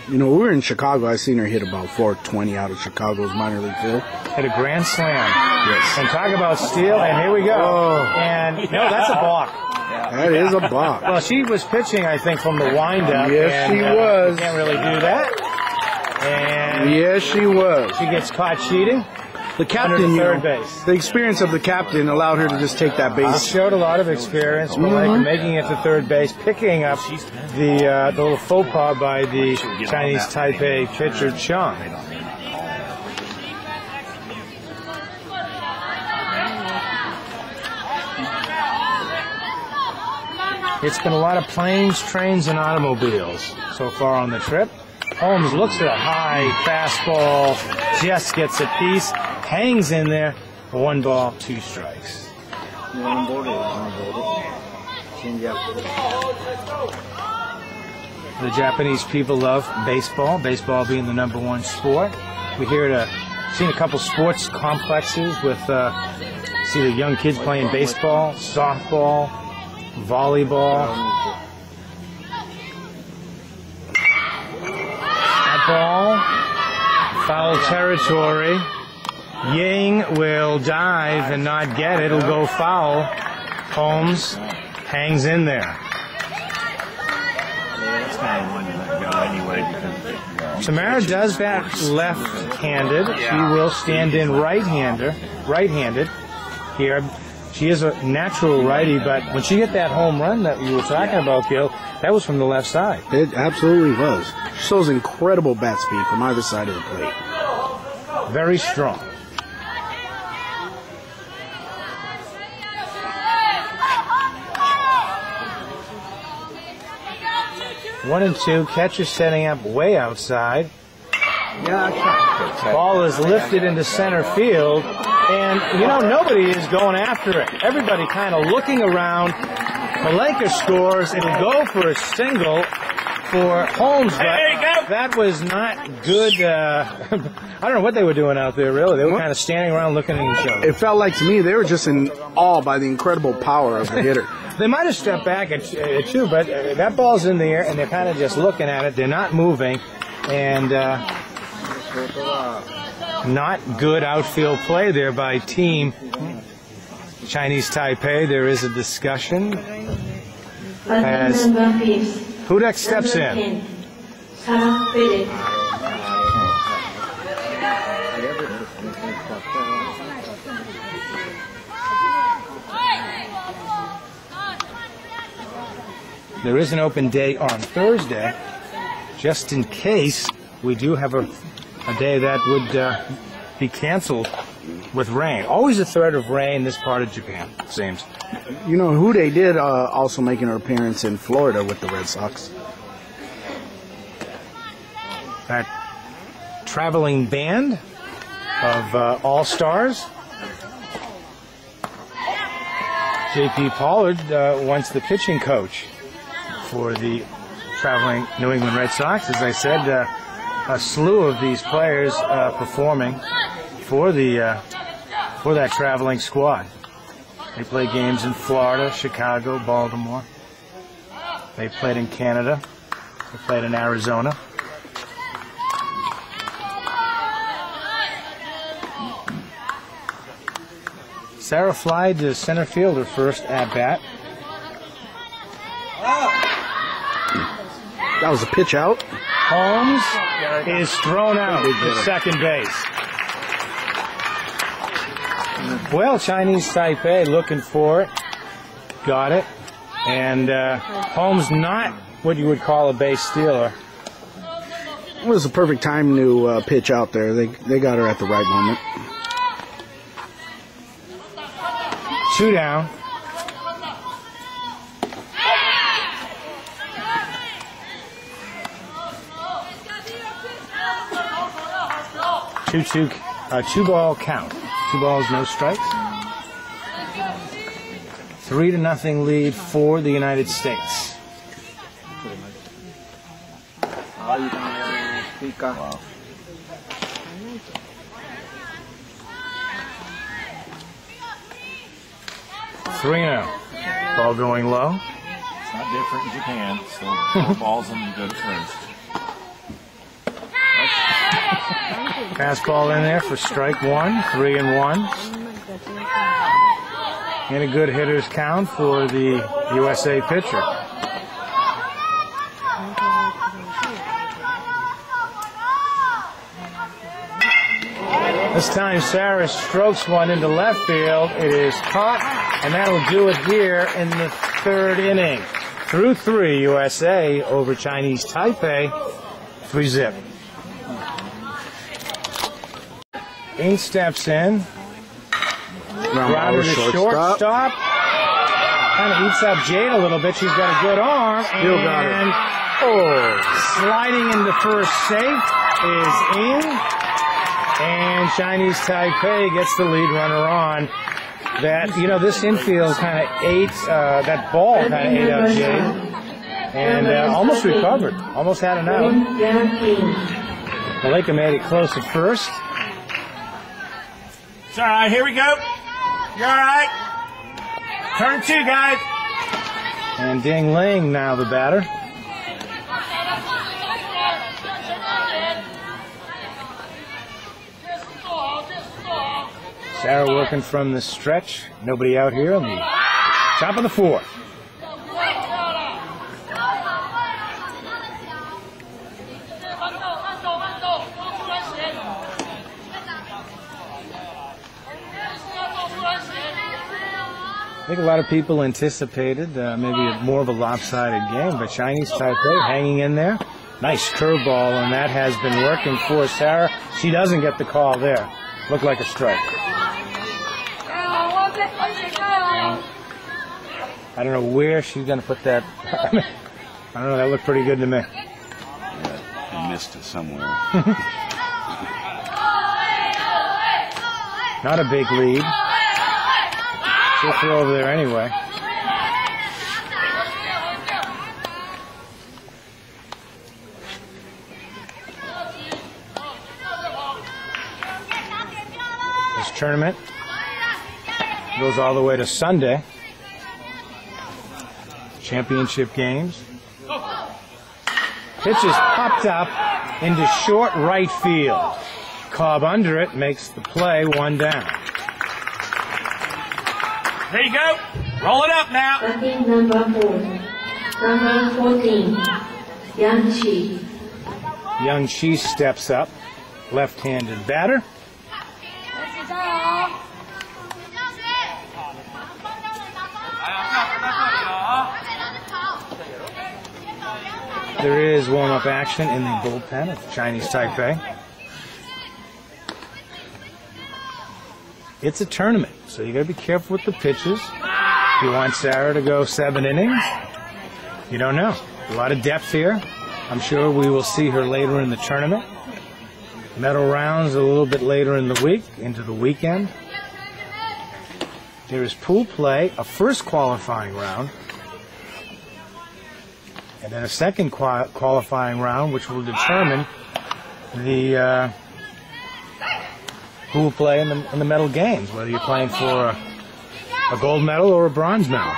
You know, we were in Chicago. I seen her hit about 420 out of Chicago's minor league field. Hit a grand slam. Yes. And talk about steal, and here we go. Oh. And no, that's a balk. That is a balk. Well, she was pitching, I think, from the windup. Yes, and, she was. Can't really do that. And Yes, she was. she gets caught cheating. The captain, Under the you know, third base. the experience of the captain allowed her to just take that base. Showed a lot of experience, but like making it to third base, picking up the little faux pas by the Chinese Taipei pitcher Chung. It's been a lot of planes, trains, and automobiles so far on the trip. Holmes looks at a high fastball, just gets a piece, hangs in there, 1 ball, 2 strikes. The Japanese people love baseball, baseball being the #1 sport. We're here to see a couple sports complexes with see the young kids playing baseball, softball, volleyball. That ball, foul territory. Ying will dive and not get it. It'll go foul. Holmes hangs in there. Tamara does that left-handed. She will stand in right-handed here. She is a natural righty, but when she hit that home run that you were talking about, Gil, that was from the left side. It absolutely was. She shows incredible bat speed from either side of the plate. Very strong. One and two, catcher setting up way outside. Ball is lifted into center field, and you know, nobody is going after it. Everybody kind of looking around. Malenka scores. It'll go for a single for Holmes, but that was not good. I don't know what they were doing out there, really. They were kind of standing around looking at each other. It felt like to me they were just in awe by the incredible power of the hitter. They might have stepped back at two, but that ball's in the air, and they're kind of just looking at it. They're not moving, and not good outfield play there by Team Chinese Taipei. There is a discussion as Hudek steps in. There is an open day on Thursday, just in case we do have a day that would be canceled with rain. Always a threat of rain in this part of Japan, it seems. You know, Hude did also make an appearance in Florida with the Red Sox. That traveling band of all-stars. J.P. Pollard, once the pitching coach for the traveling New England Red Sox. As I said, a slew of these players performing for that traveling squad. They play games in Florida, Chicago, Baltimore. They played in Canada. They played in Arizona. Sarah fly to center fielder first at bat. That was a pitch out. Holmes is thrown out at second base. Well, Chinese Taipei looking for it. Got it. And Holmes not what you would call a base stealer. It was the perfect time to pitch out there. They got her at the right moment. 2 down. Two ball count. 2 balls, no strikes. 3-0 lead for the United States. Wow. 3-0. Ball going low. It's not different in Japan. So 4 balls and go to first. Fastball in there for strike 1, 3-1. And a good hitter's count for the USA pitcher. This time Sarah strokes one into left field. It is caught, and that'll do it here in the 3rd inning. Through 3, USA over Chinese Taipei, 3-0. Ing steps in. Grounded to shortstop. Kind of eats up Jade a little bit. She's got a good arm. Still got it. Sliding into first safe is Ing. And Chinese Taipei gets the lead runner on. That, you know, this infield kind of ate, that ball kind of ate up Jade. And almost recovered. Almost had an out. Malika made it close at first. It's all right. Here we go. You're all right. Turn 2, guys. And Ding Ling now the batter. Sarah working from the stretch. Nobody out here on the top of the 4th. I think a lot of people anticipated maybe more of a lopsided game, but Chinese Taipei hanging in there. Nice curveball, and that has been working for Sarah. She doesn't get the call there. Looked like a strike. I don't know where she's going to put that. I don't know. That looked pretty good to me. Yeah, he missed it somewhere. Not a big lead. She'll throw over there anyway. This tournament goes all the way to Sunday. Championship games. Pitch is popped up into short right field. Cobb under it makes the play, 1 down. There you go. Roll it up now. Batting number 4. Number 14. Yang Chi. Young Chi steps up. Left-handed batter. There is warm-up action in the bullpen of Chinese Taipei. It's a tournament, so you got to be careful with the pitches. If you want Sarah to go 7 innings, you don't know. A lot of depth here. I'm sure we will see her later in the tournament. Medal rounds a little bit later in the week, into the weekend. There is pool play, a first qualifying round, and then a second qualifying round, which will determine the who will play in the medal games, whether you're playing for a gold medal or a bronze medal.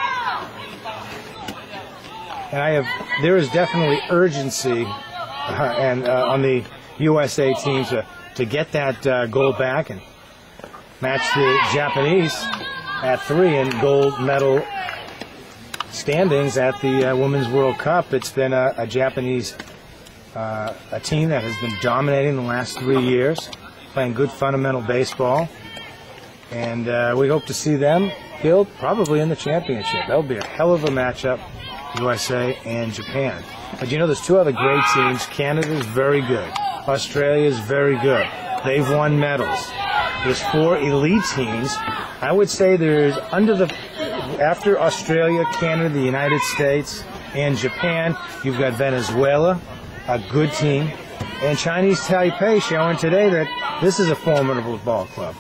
And there is definitely urgency on the USA teams to get that gold back and match the Japanese at 3 in gold medal standings at the Women's World Cup. It's been a Japanese a team that has been dominating the last 3 years, playing good fundamental baseball, and we hope to see them killed probably in the championship. That'll be a hell of a matchup, USA and Japan. But you know, there's 2 other great teams. Canada is very good. Australia is very good. They've won medals. There's 4 elite teams. I would say there's after Australia, Canada, the United States, and Japan, you've got Venezuela, a good team, and Chinese Taipei showing today that this is a formidable ball club.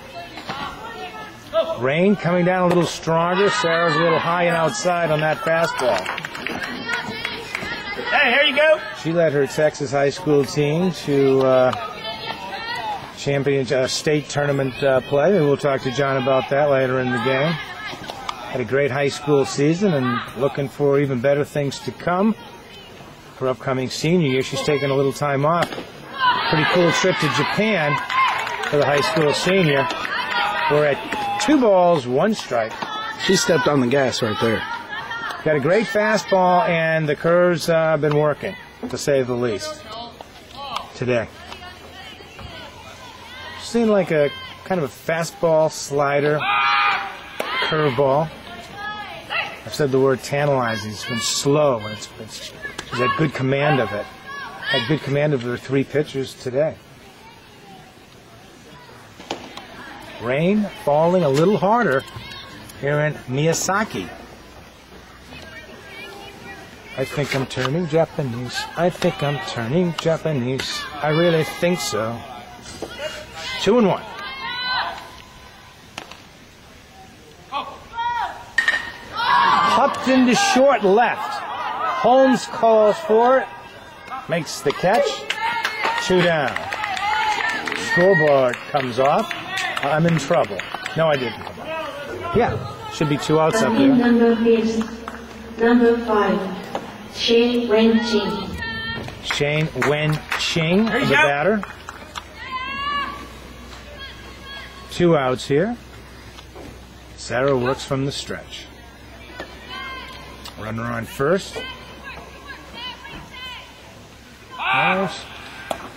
Rain coming down a little stronger. Sarah's a little high and outside on that fastball. Hey, here you go. She led her Texas high school team to state tournament play. Maybe we'll talk to John about that later in the game. Had a great high school season and looking for even better things to come. Her upcoming senior year, she's taking a little time off. Pretty cool trip to Japan for the high school senior. We're at 2 balls, 1 strike. She stepped on the gas right there. Got a great fastball, and the curves have been working, to say the least, today. Seemed like a kind of a fastball, slider, curveball. I've said the word tantalizing. It's been slow, and she's had good command of it. Had good command of her 3 pitchers today. Rain falling a little harder here in Miyazaki. I think I'm turning Japanese. I think I'm turning Japanese. I really think so. 2-1. Hopped into short left. Holmes calls for it, makes the catch, 2 down. Scoreboard comes off. I'm in trouble. No, I didn't come off. Yeah, should be 2 outs up Batting there. number 5, Shane Wen-Ching. Shane Wen-Ching, the batter. 2 outs here. Sarah works from the stretch. Runner on first.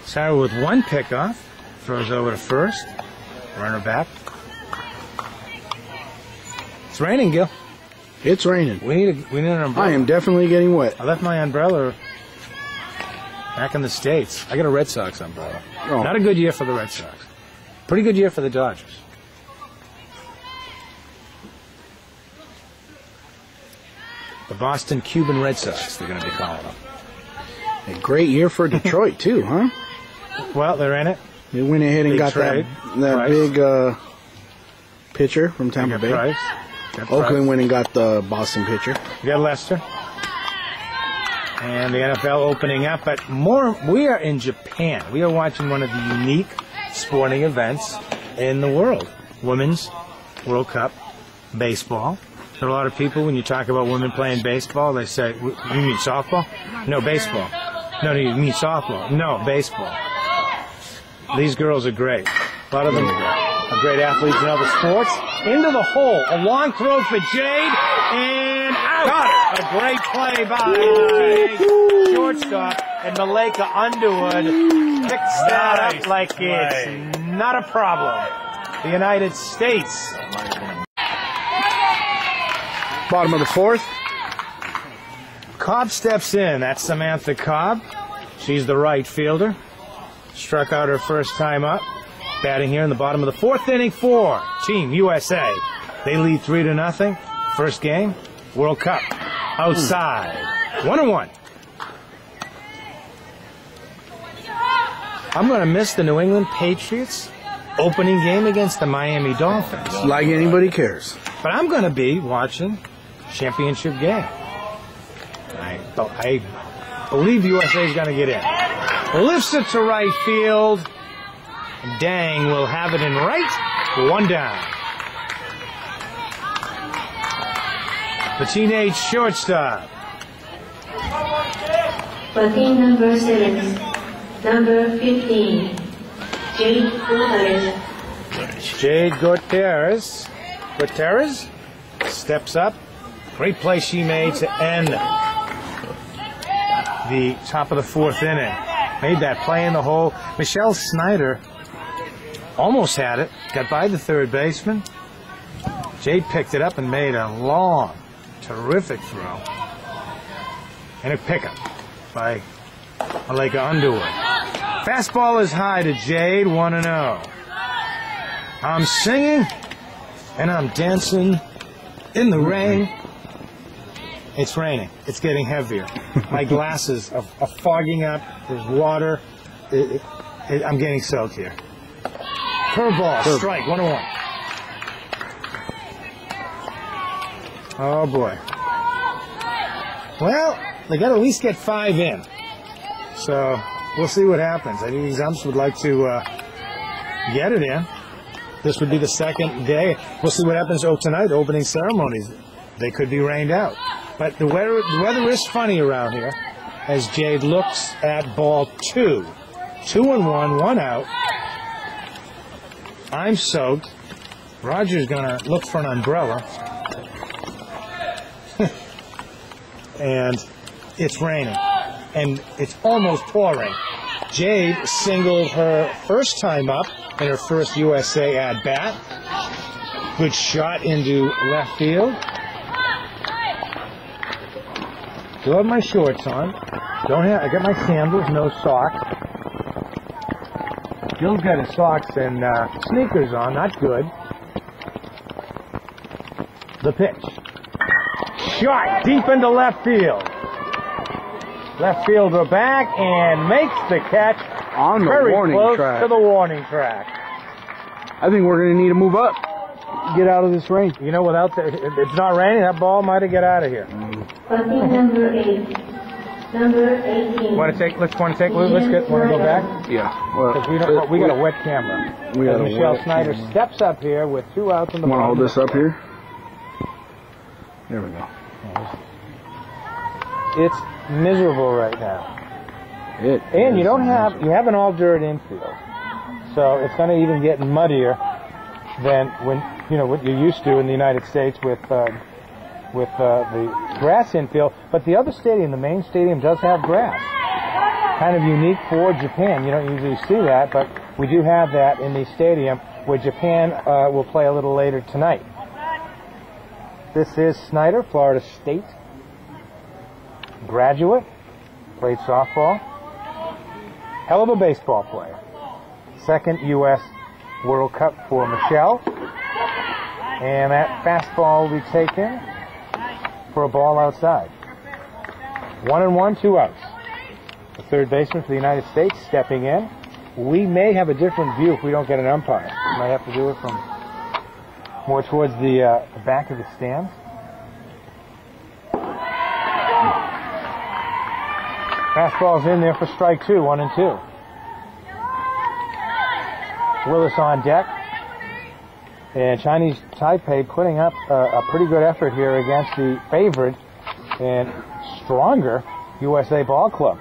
Sarah with 1 pickoff. Throws over to first. Runner back. It's raining, Gil. It's raining. We need an umbrella. I am definitely getting wet. I left my umbrella back in the States. I got a Red Sox umbrella. Oh. Not a good year for the Red Sox. Pretty good year for the Dodgers. The Boston Cuban Red Sox, they're going to be calling them. A great year for Detroit, too, huh? Well, they're in it. They went ahead and Big got trade. that big pitcher from Tampa Bay. Price. Oakland went and got the Boston pitcher. You got Lester. And the NFL opening up. But more, we are in Japan. We are watching one of the unique sporting events in the world. Women's World Cup baseball. There are a lot of people, when you talk about women playing baseball, they say, you mean softball? No, baseball. No, you mean softball? No, baseball. These girls are great. A lot of them are great athletes in other sports. Into the hole. A long throw for Jade. And out. A great play by Jade. Shortstop. And Malika Underwood picks that up like it's not a problem. The United States. Bottom of the 4th. Cobb steps in. That's Samantha Cobb. She's the right fielder. Struck out her first time up. Batting here in the bottom of the 4th inning for Team USA. They lead 3-0. First game, World Cup. Outside. 1-1. I'm going to miss the New England Patriots opening game against the Miami Dolphins. Like anybody cares. But I'm going to be watching championship game. I believe USA is going to get in. Lifts it to right field. Dang will have it in right. 1 down. The teenage shortstop. Batting number 7, number 15, Jade Gutierrez. Jade Gutierrez. Gutierrez steps up. Great play she made to end the top of the 4th inning. Made that play in the hole. Michelle Snyder almost had it. Got by the third baseman. Jade picked it up and made a long, terrific throw. And a pickup by Malika Underwood. Fastball is high to Jade, 1-0. I'm singing and I'm dancing in the rain. It's raining. It's getting heavier. My glasses are fogging up. There's water. I'm getting soaked here. Curveball, strike, 1-1. Oh, boy. Well, they got to at least get 5 in. So we'll see what happens. I think the Exempts would like to get it in. This would be the second day. We'll see what happens tonight, opening ceremonies. They could be rained out. But the weather is funny around here as Jade looks at ball 2. 2-1, 1 out. I'm soaked. Roger's going to look for an umbrella. And it's raining. And it's almost pouring. Jade singled her first time up in her first USA at-bat. Good shot into left field. Still have my shorts on. I got my sandals, no socks. Gil's got his socks and sneakers on, not good. The pitch. Shot deep into left field. Left fielder back and makes the catch on the very warning close track. to the warning track. I think we're going to need to move up. Get out of this rain. You know, if it's not raining, that ball might have got out of here. Batting number 8, Number 18. Want to take? Let's go back. Yeah. Well, Because we got a wet camera. We got As a Michelle wet Snyder camera. steps up here with 2 outs in the Want to bottom. hold this up here? There we go. It's miserable right now. And you have an all dirt infield, so it's going to even get muddier than what you're used to in the United States with the grass infield. But the other stadium, the main stadium, does have grass. Kind of unique for Japan. You don't usually see that, but we do have that in the stadium where Japan will play a little later tonight. This is Snyder, Florida State graduate, played softball. Hell of a baseball player. Second U.S. World Cup for Michelle. And that fastball will be taken for a ball outside. 1-1, 2 outs. The third baseman for the United States stepping in. We may have a different view if we don't get an umpire. We might have to do it from more towards the back of the stands. Fastball's in there for strike 2, 1-2. Willis on deck. And Chinese Taipei putting up a pretty good effort here against the favorite and stronger USA Ball Club.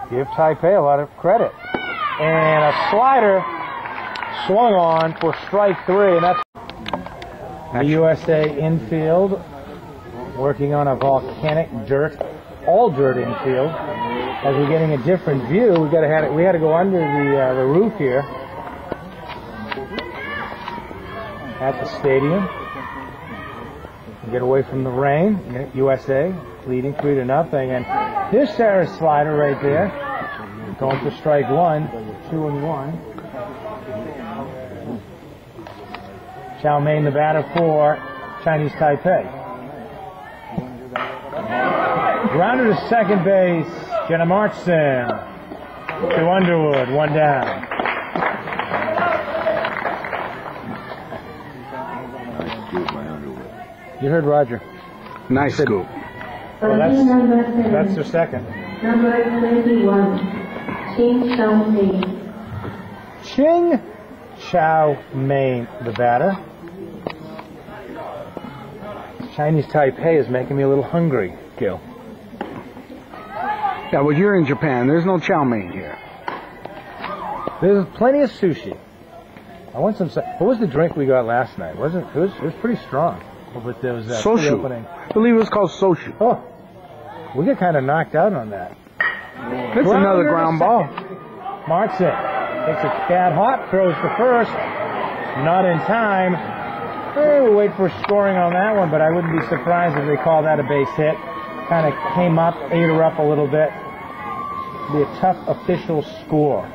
Give Taipei a lot of credit. And a slider swung on for strike 3, and that's the USA infield working on a volcanic dirt, all dirt infield. As we're getting a different view, we had to go under the roof here at the stadium and get away from the rain. USA leading 3-0, and here's Sarah's slider right there, going for strike 1, 2-1. Chow Mein, the batter for Chinese Taipei. Grounder to second base, Jenna Martson. To Underwood, 1 down. You heard Roger. Nice scoop. Well, that's their second. Number 21. Ching Chow Mein. Ching Chow Mein, the batter. Chinese Taipei is making me a little hungry, Gil. Yeah, well, you're in Japan. There's no chow mein here. There's plenty of sushi. I want some. What was the drink we got last night? It was pretty strong. But there was that Soshu. I believe it was called Soshu. Oh, we got kind of knocked out on that. It's another ground ball. Martson takes a bad hop, throws to first. Not in time. We'll wait for scoring on that one, but I wouldn't be surprised if they call that a base hit. Kind of came up, ate her up a little bit. Be a tough official score.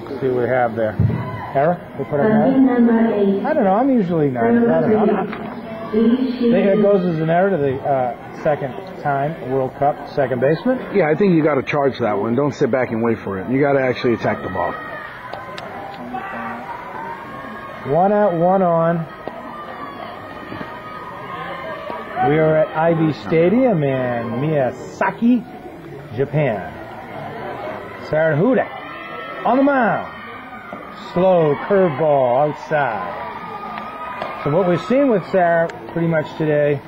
Let's see what we have there. Error? They put an error? I don't know. I'm usually not. I don't know. It goes as an error to the second time World Cup second baseman. Yeah, I think you got to charge that one. Don't sit back and wait for it. You got to actually attack the ball. 1 out, 1 on. We are at IB Stadium in Miyazaki, Japan. Sarah Huda on the mound. Slow curveball outside. So what we've seen with Sarah pretty much today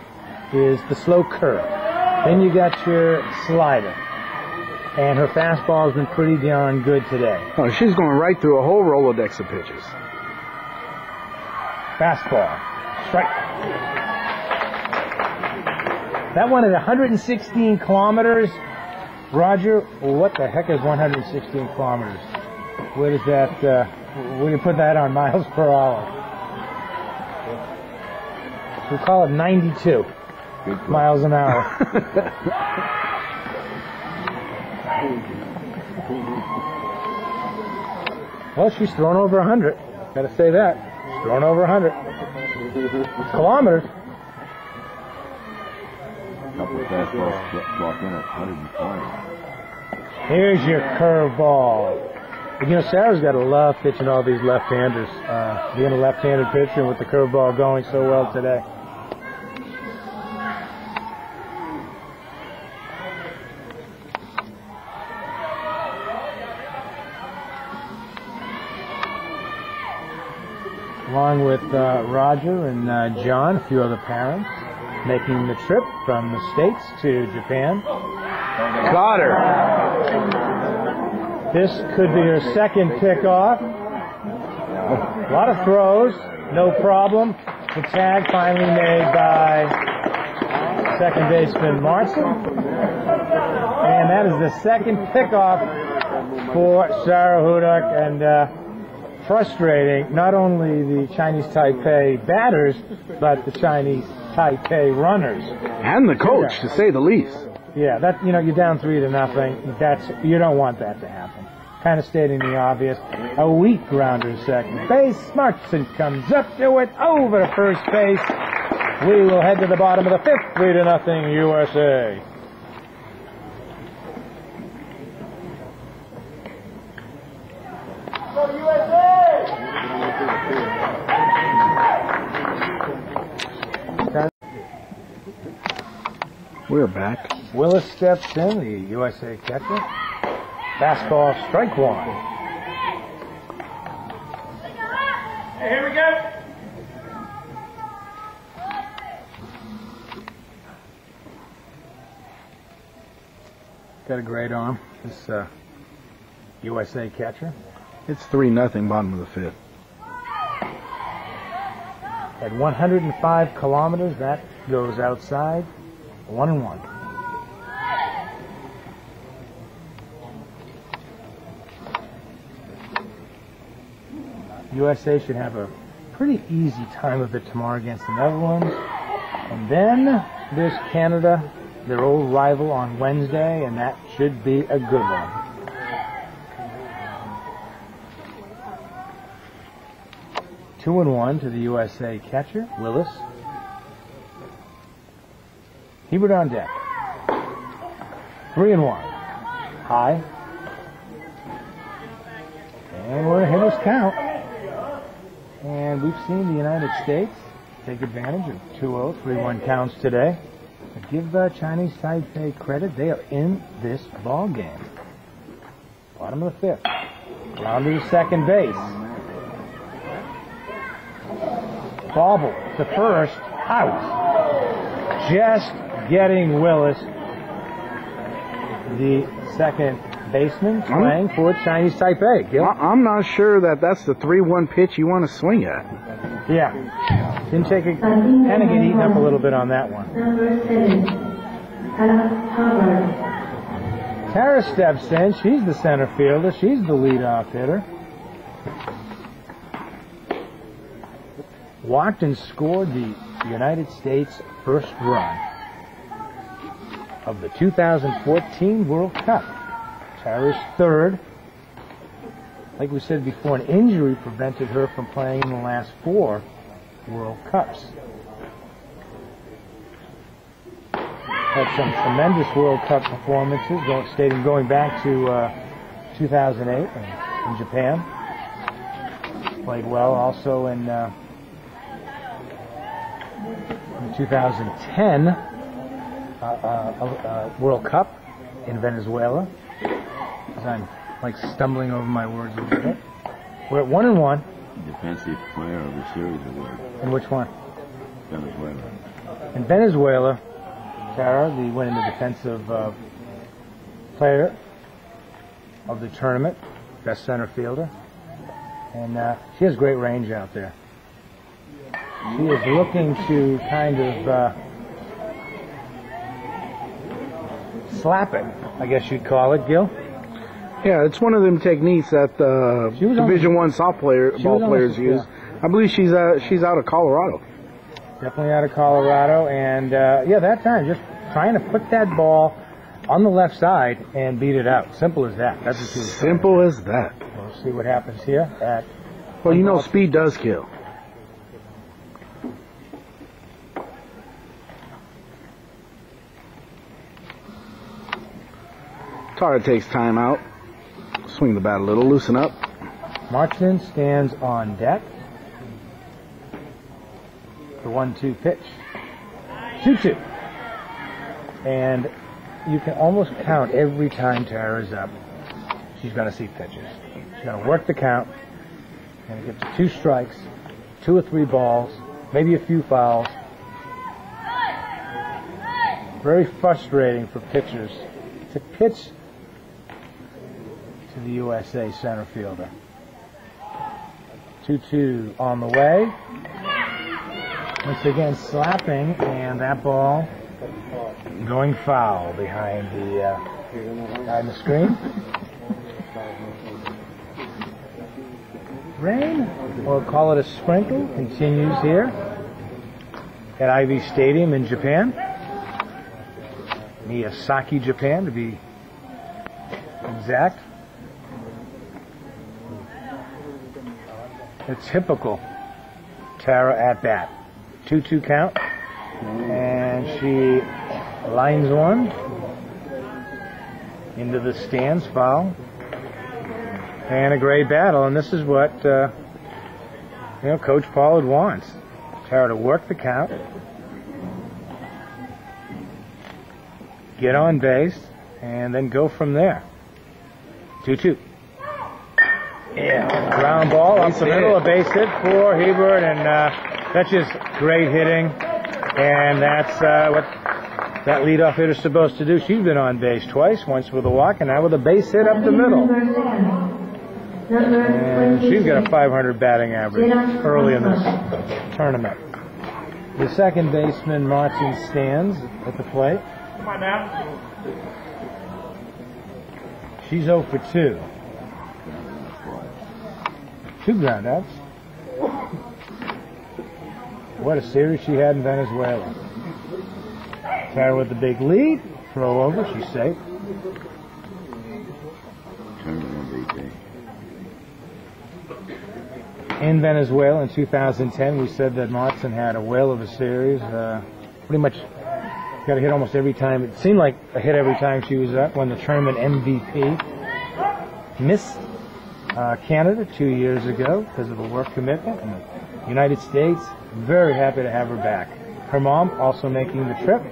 is the slow curve. Then you got your slider. And her fastball has been pretty darn good today. Oh, she's going right through a whole Rolodex of pitches. Fastball. Strike. That one at 116 kilometers. Roger, what the heck is 116 kilometers? Where does that, where do you put that on miles per hour? We'll call it 92 miles an hour. Well, she's thrown over 100. Got to say that. She's thrown over 100 kilometers. Couple of fastballs blocked in at 120. Here's your curveball. You know, Sarah's got to love pitching all these left-handers. Being a left-handed pitcher with the curveball going so well today. along with Roger and John, a few other parents, making the trip from the States to Japan. Got her. This could be her second pickoff. A lot of throws, no problem. The tag finally made by second baseman Martin. And that is the second pickoff for Sarah Hudak, and frustrating not only the Chinese Taipei batters, but the Chinese Taipei runners. And the coach, to say the least. Yeah, that, you know, you're down 3-0. You don't want that to happen. Kind of stating the obvious. A weak grounder to second base. Martin comes up to it, over to first base. We will head to the bottom of the fifth, 3-0 USA. We're back. Willis steps in, the USA catcher. Fastball, strike one. Hey, here we go. Got a great arm, this USA catcher. It's 3-0, bottom of the fifth. At 105 kilometers, that goes outside. 1-1. USA should have a pretty easy time of it tomorrow against the Netherlands. And then there's Canada, their old rival, on Wednesday, and that should be a good one. Two and one to the USA catcher, Willis. Hebert on deck. 3-1. High. And we're in a hitter's count. And we've seen the United States take advantage of 2-0, 3-1 counts today. But give Chinese Taipei credit, they are in this ball game. Bottom of the fifth. Round to second base. Bobble to first. Out. Just getting Willis, the second baseman, playing for Chinese Taipei. Gil? I'm not sure that that's the 3-1 pitch you want to swing at. Yeah. Didn't take a kind of get eaten up a little bit on that one. Number 7, Tapai. Tara steps in. She's the center fielder. She's the leadoff hitter. Walked and scored the United States first run of the 2014 World Cup. Tara's third. Like we said before, an injury prevented her from playing in the last 4 World Cups. Had some tremendous World Cup performances, going back to 2008 in Japan. Played well also in the 2010 World Cup in Venezuela. I'm like stumbling over my words a little bit. We're at 1-1. Defensive Player of the Series award. In which one? Venezuela. In Venezuela, Tara, the winning the defensive player of the tournament, best center fielder, and she has great range out there. She is looking to kind of slap it, I guess you'd call it, Gil. Yeah, it's one of them techniques that Division I ball players use. I believe she's out of Colorado. Definitely out of Colorado, and yeah, that time just trying to put that ball on the left side and beat it out. Simple as that. That's what she was trying. Simple as that. We'll see what happens here. Well, you know, speed does kill. Tara takes time out. Swing the bat a little, loosen up. Martin stands on deck. The 1-2 pitch. 2-2. And you can almost count every time Tara's up. She's going to see pitches. She's going to work the count. And it gets 2 strikes, 2 or 3 balls, maybe a few fouls. Very frustrating for pitchers to pitch to the USA center fielder. 2-2 on the way. Once again slapping, and that ball going foul behind the screen. Rain, or call it a sprinkle, continues here at IB Stadium in Japan. Miyazaki, Japan, to be exact. A typical Tara at bat. 2-2 count, and she lines one into the stands, foul, and a great battle. And this is what Coach Pollard wants: Tara to work the count, get on base, and then go from there. 2-2. Yeah, ground ball up the middle, a base hit for Hebert, and that's just great hitting, and that's what that leadoff hitter's supposed to do. She's been on base twice, once with a walk, and now with a base hit up the middle. And she's got a 500 batting average early in this tournament. The second baseman, Martin, stands at the plate. Come on now. She's 0 for 2. 2 groundouts. What a series she had in Venezuela. Tara with the big lead. Throw over. She's safe. In Venezuela in 2010, we said that Martin had a whale of a series. Pretty much got a hit almost every time. It seemed like a hit every time she was up. Won the tournament MVP. Missed Canada 2 years ago because of a work commitment. And the United States, very happy to have her back. Her mom also making the trip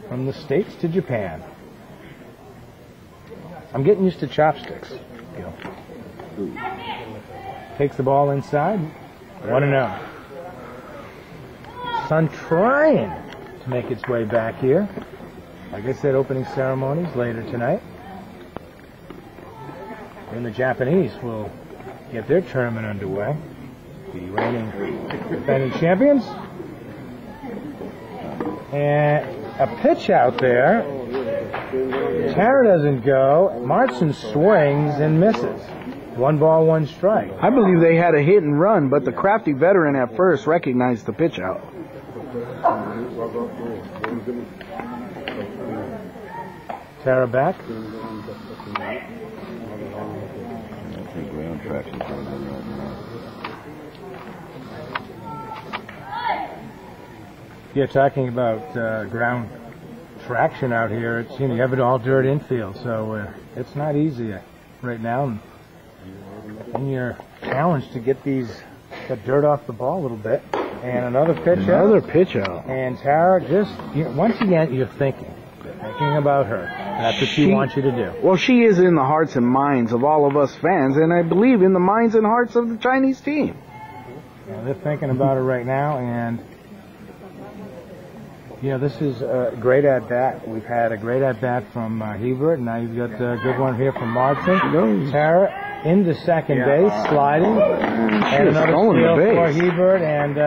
from the States to Japan. I'm getting used to chopsticks. Takes the ball inside. 1-0. Sun trying to make its way back here. Like I said, opening ceremonies later tonight. And the Japanese will get their tournament underway. The reigning defending champions. And a pitch out there. Tara doesn't go. Martin swings and misses. 1 ball, 1 strike. I believe they had a hit and run, but the crafty veteran at first recognized the pitch out. Tara back. Yeah, talking about ground traction out here, it's, you have an all dirt infield, so it's not easy right now. And you're challenged to get the dirt off the ball a little bit. And another pitch out. And Tara just, once again, you're thinking about her. That's what she wants you to do. Well, she is in the hearts and minds of all of us fans, and I believe in the minds and hearts of the Chinese team. Yeah, they're thinking about her right now, and this is a great at-bat. We've had a great at-bat from Hebert, and now you've got a good one here from Martin. Tara into second base, sliding, and another steal for Hebert, and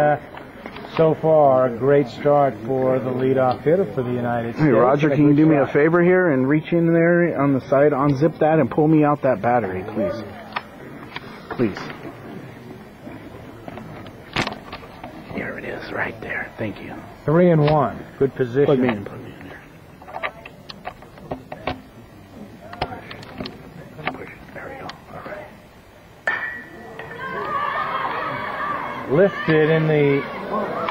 so far, a great start for the leadoff hitter for the United States. Hey, Roger, can you do me a favor here and reach in there on the side, unzip that, and pull me out that battery, please? Please. Here it is, right there. Thank you. 3-1. Good position. Plug me in there. Push it. There we go. All right. Lifted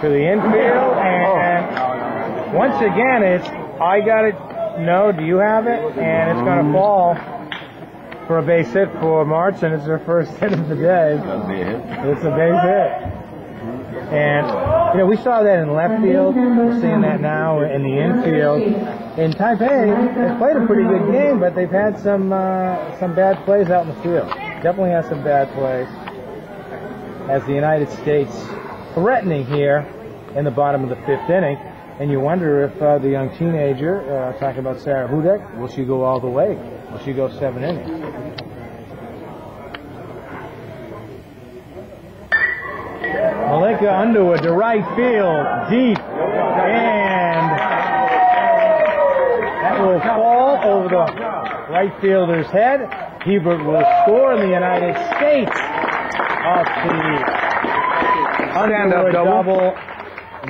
to the infield, and once again it's, I got it, no, do you have it? And it's going to fall for a base hit for Martin. It's her first hit of the day. It's a base hit. And, we saw that in left field. We're seeing that now in the infield. In Taipei, they've played a pretty good game, but they've had some bad plays out in the field. Definitely had some bad plays. as the United States threatening here in the bottom of the 5th inning. And you wonder if the young teenager, talking about Sarah Hudek, will she go all the way? Will she go 7 innings? Malika Underwood to right field, deep, and that will fall over the right fielder's head. Hebert will score in the United States off the Underwood double,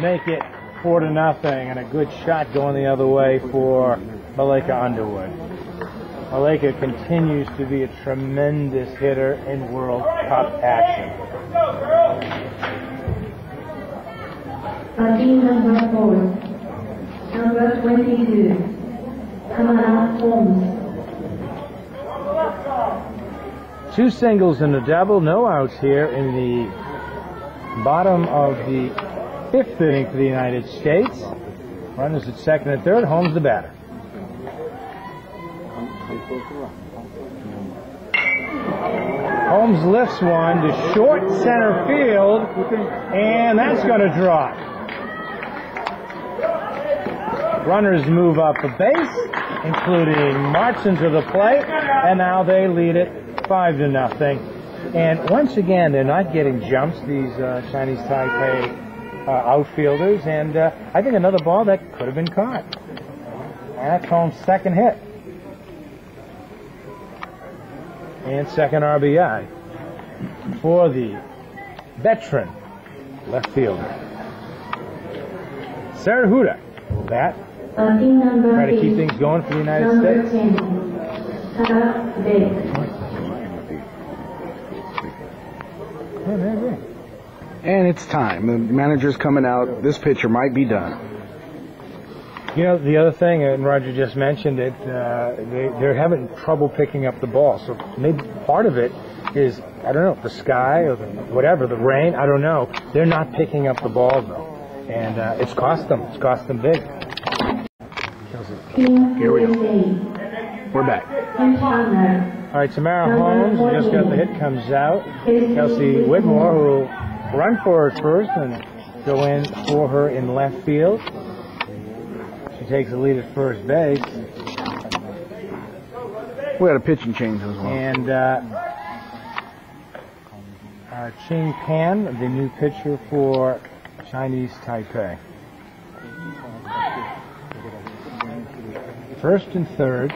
make it 4-0, and a good shot going the other way for Malika Underwood. Malika continues to be a tremendous hitter in World Cup action. Team number 4, number 22, Tamara Holmes. 2 singles and a double, no outs here in the bottom of the 5th inning for the United States. Runners at 2nd and 3rd. Holmes the batter. Holmes lifts one to short center field, and that's going to drop. Runners move up the base, including Martin to the plate, and now they lead it 5-0. And once again, they're not getting jumps, these Chinese Taipei outfielders, and I think another ball that could have been caught. And that's Holmes' 2nd hit. And 2nd RBI for the veteran left fielder. Sarah Hudek will bat. Try to keep things going for the United States. 10, And it's time. The manager's coming out. This pitcher might be done. You know, the other thing, and Roger just mentioned it, they're having trouble picking up the ball. So maybe part of it is, I don't know, the sky or whatever, the rain, I don't know. They're not picking up the ball, though. And it's cost them. It's cost them big. Here we go. We're back. All right, Tamara Holmes just got the hit, comes out. Kelsey Whitmore, who will run for her first and go in for her in left field. She takes the lead at first base. We had a pitching change as well. And Ching Pan, the new pitcher for Chinese Taipei. 1st and 3rd.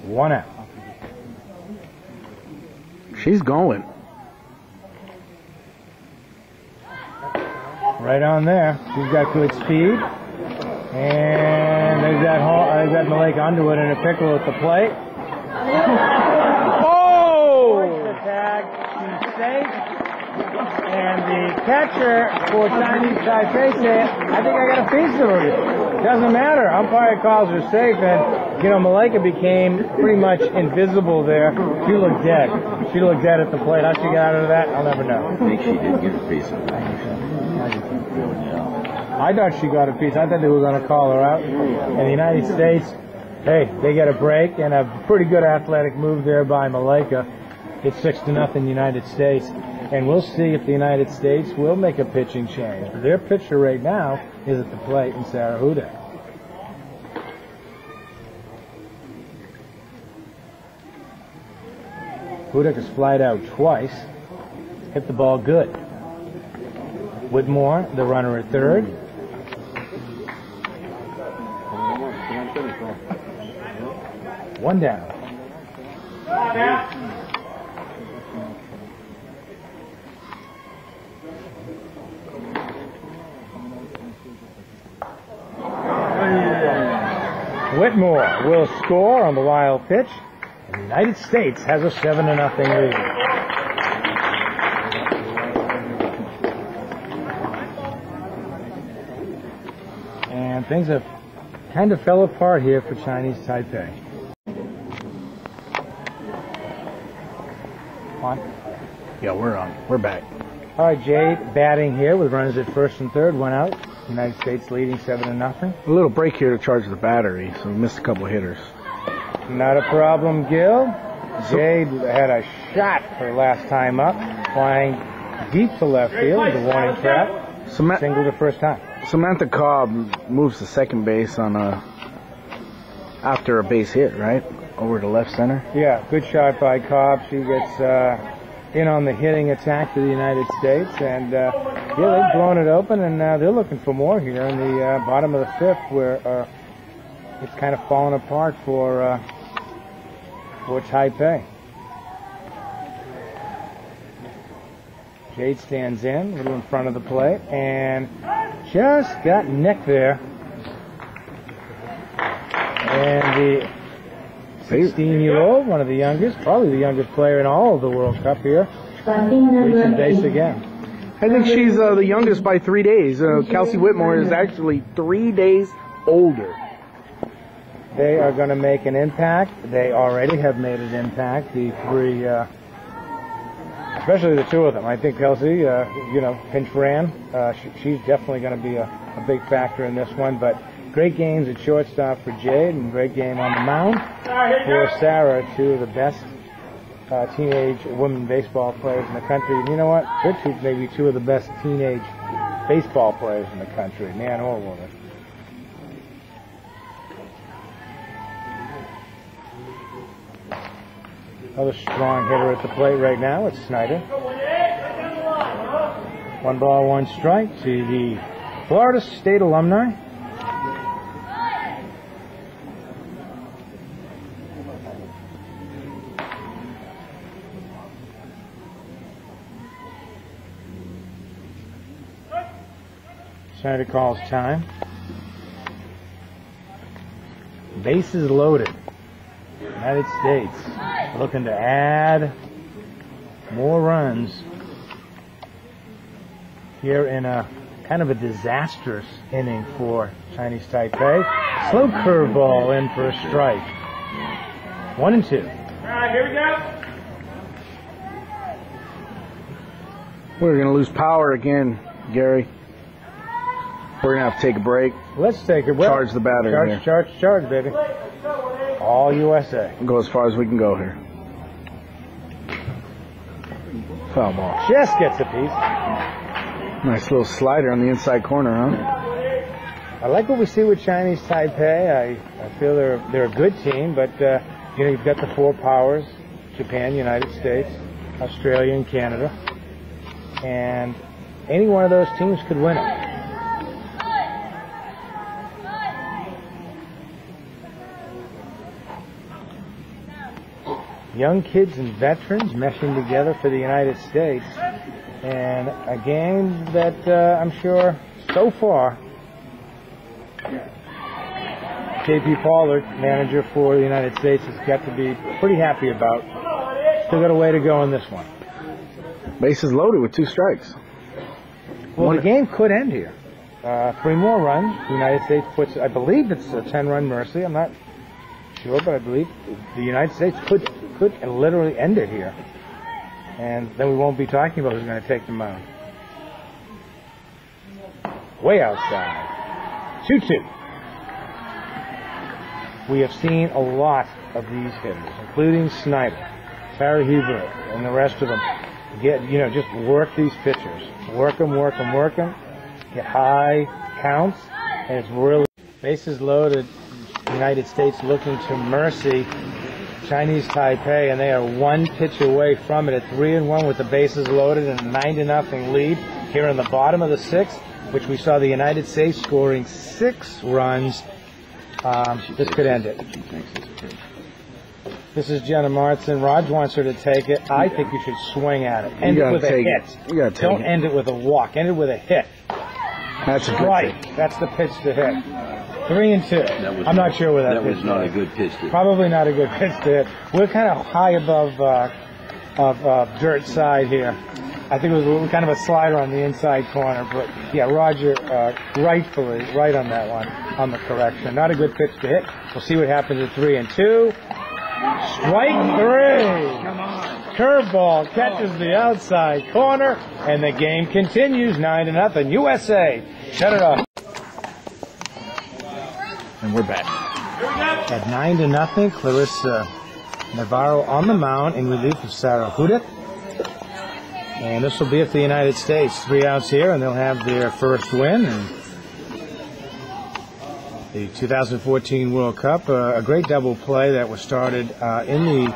1 out. She's going. Right on there. She's got good speed. And they've got Malika Underwood in a pickle at the plate. Oh! The tag. She's safe. And the catcher for Chinese Taipei said, I think I got a piece of her. Doesn't matter. Umpire calls her safe, and, you know, Malika became pretty much invisible there. She looked dead. She looked dead at the plate. How she got out of that, I'll never know. I think she did get a piece of it. I thought she got a piece. I thought they were going to call her out. And the United States, hey, they get a break, and a pretty good athletic move there by Malika. It's 6-0 United States. And we'll see if the United States will make a pitching change. But their pitcher right now is at the plate in Sarah Hudek. Hudek has flied out twice. Hit the ball good. Whitmore, the runner at 3rd. One down. Whitmore will score on the wild pitch. The United States has a 7-0 lead. And things have kind of fell apart here for Chinese Taipei. On. Yeah, we're on. We're back. All right, Jade batting here with runners at 1st and 3rd, 1 out. United States leading 7-0. A little break here to charge the battery, so we missed a couple hitters. Not a problem, Gil. Jade had a shot her last time up, flying deep to left field with a warning trap. Single the first time. Samantha Cobb moves to second base on after a base hit, right? Over to left center. Yeah, good shot by Cobb. She gets in on the hitting attack to the United States, and yeah, they've blown it open, and they're looking for more here in the bottom of the fifth, where it's kind of fallen apart for Taipei. Jade stands in, a little in front of the plate, and just got nicked there. And the 16-year-old, one of the youngest, probably the youngest player in all of the World Cup here, reaching base again. I think she's the youngest by 3 days. Kelsey Whitmore is actually 3 days older. They are going to make an impact. They already have made an impact. The three, especially the two of them. I think Kelsey, pinch ran. She's definitely going to be a big factor in this one. But great games at shortstop for Jade, and great game on the mound for Sarah, two of the best teenage women baseball players in the country. And you know what? They're maybe two of the best teenage baseball players in the country, man or woman. Another strong hitter at the plate right now. It's Snyder. 1 ball, 1 strike to the Florida State alumni. Snyder calls time. Bases loaded. United States looking to add more runs here in a kind of a disastrous inning for Chinese Taipei. Slow curveball in for a strike. 1 and 2. All right, here we go. We're going to lose power again, Gary. We're going to have to take a break. Let's take a break. Charge the battery here. Charge, baby. All USA. Go as far as we can go here. Foul ball. Just gets a piece. Nice little slider on the inside corner, huh? I like what we see with Chinese Taipei. I feel they're a good team, but you've got the 4 powers: Japan, United States, Australia, and Canada. And any one of those teams could win it. Young kids and veterans meshing together for the United States, and a game that I'm sure so far J.P. Pollard, manager for the United States, has got to be pretty happy about. Still got a way to go in this one. Bases loaded with 2 strikes. Well, the game could end here. 3 more runs. The United States puts, I believe it's a 10-run mercy. I'm not sure, but I believe the United States could literally end it here. And then we won't be talking about who's going to take the mound. Way outside. 2-2. We have seen a lot of these hitters, including Snyder, Tara Hubert, and the rest of them. Just work these pitchers. Work them. Get high counts, and it's really bases loaded. United States looking to mercy Chinese Taipei, and they are 1 pitch away from it at 3-1 with the bases loaded and a 9-0 lead here in the bottom of the 6th, which we saw the United States scoring 6 runs. This could end it. This is Jenna Martson. Raj wants her to take it. I think you should swing at it. End it with a hit. Don't end it with a walk. End it with a hit. That's a right. That's the pitch to hit. 3-2. I'm not sure where that pitch was not a good pitch to hit. Probably not a good pitch to hit. We're kind of high above dirt side here. I think it was kind of a slider on the inside corner. But, yeah, Roger rightfully right on that one, on the correction. Not a good pitch to hit. We'll see what happens at 3-2. Strike 3. Come on. Curveball catches the outside corner, and the game continues 9-0. USA. Shut it off. And we're back. At 9-0, Clarissa Navarro on the mound in relief of Sarah Hudek. And this will be it for the United States. 3 outs here, and they'll have their first win. And the 2014 World Cup, a great double play that was started in the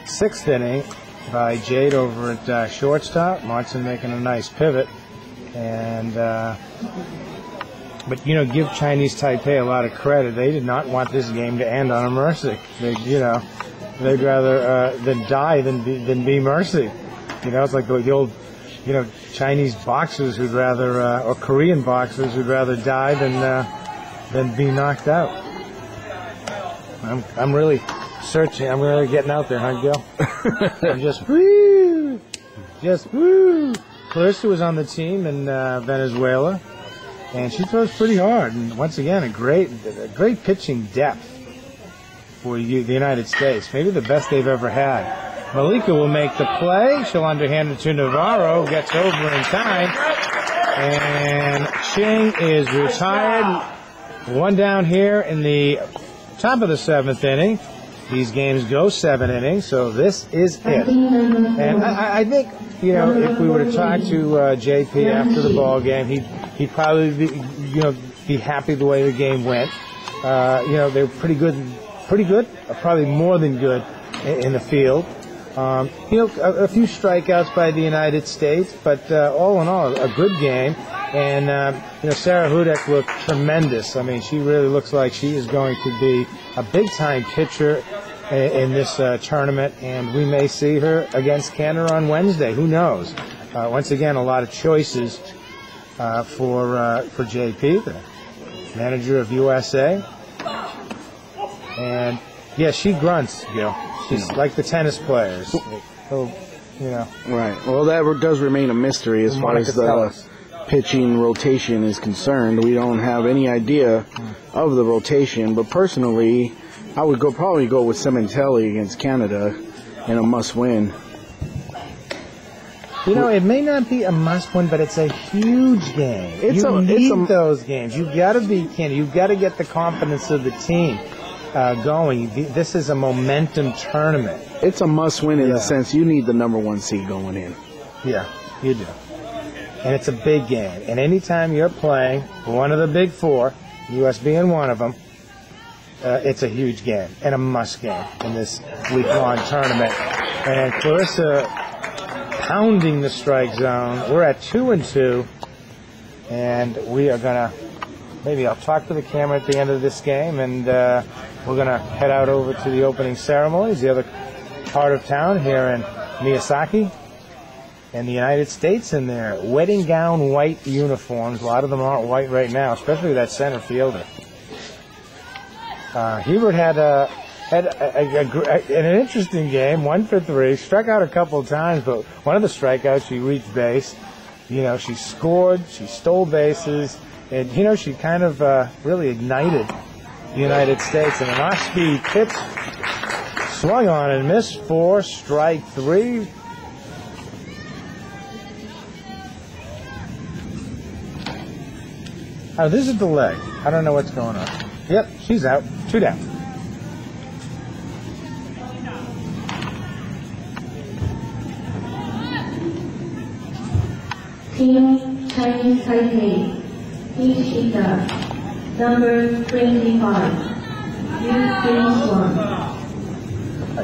6th inning by Jade over at shortstop. Martin making a nice pivot. And but, you know, give Chinese Taipei a lot of credit. They did not want this game to end on a mercy. They'd rather than die than be mercy. You know, it's like the old, Chinese boxers who'd rather, or Korean boxers who'd rather die than be knocked out. I'm really searching. I'm really getting out there, huh, Gil? I'm just woo. Clarissa was on the team in Venezuela, and she throws pretty hard. And once again, a great pitching depth for the United States. Maybe the best they've ever had. Malika will make the play. She'll underhand it to Navarro. Gets over in time. And Ching is retired. 1 down here in the top of the 7th inning. These games go 7 innings, so this is it. And I think, if we were to talk to JP after the ball game, he'd probably be happy the way the game went. They were pretty good, probably more than good in the field. A few strikeouts by the United States, but all in all, a good game. And, Sarah Hudek looked tremendous. I mean, she really looks like she is going to be a big-time pitcher in this tournament, and we may see her against Canada on Wednesday. Who knows? Once again, a lot of choices for JP, the manager of USA. And, yeah, she grunts, Gil. She's like the tennis players. Right. Well, that does remain a mystery as far as the pitching rotation is concerned. We don't have any idea of the rotation, but personally, I would probably go with Cementelli against Canada in a must-win. It may not be a must-win, but it's a huge game. You need those games. You've got to be Canada. You've got to get the confidence of the team going. This is a momentum tournament. It's a must-win in the sense you need the number 1 seed going in. Yeah, you do. And it's a big game. And anytime you're playing one of the big 4, U.S. being one of them, it's a huge game and a must game in this week-long tournament. And Clarissa pounding the strike zone. We're at 2-2, and we are going to, maybe I'll talk to the camera at the end of this game, and we're going to head out over to the opening ceremonies, the other part of town here in Miyazaki. And the United States in their wedding gown white uniforms. A lot of them aren't white right now, especially that center fielder. Hebert had an interesting game, 1 for 3, struck out a couple of times, but one of the strikeouts she reached base. She scored, she stole bases, and she kind of really ignited the United States. And an off-speed pitch swung on and missed for strike 3. Oh, this is the leg. I don't know what's going on. Yep, she's out. 2 down. Team Chinese Taipei, each hitter, number 25, Yu Kim Swan.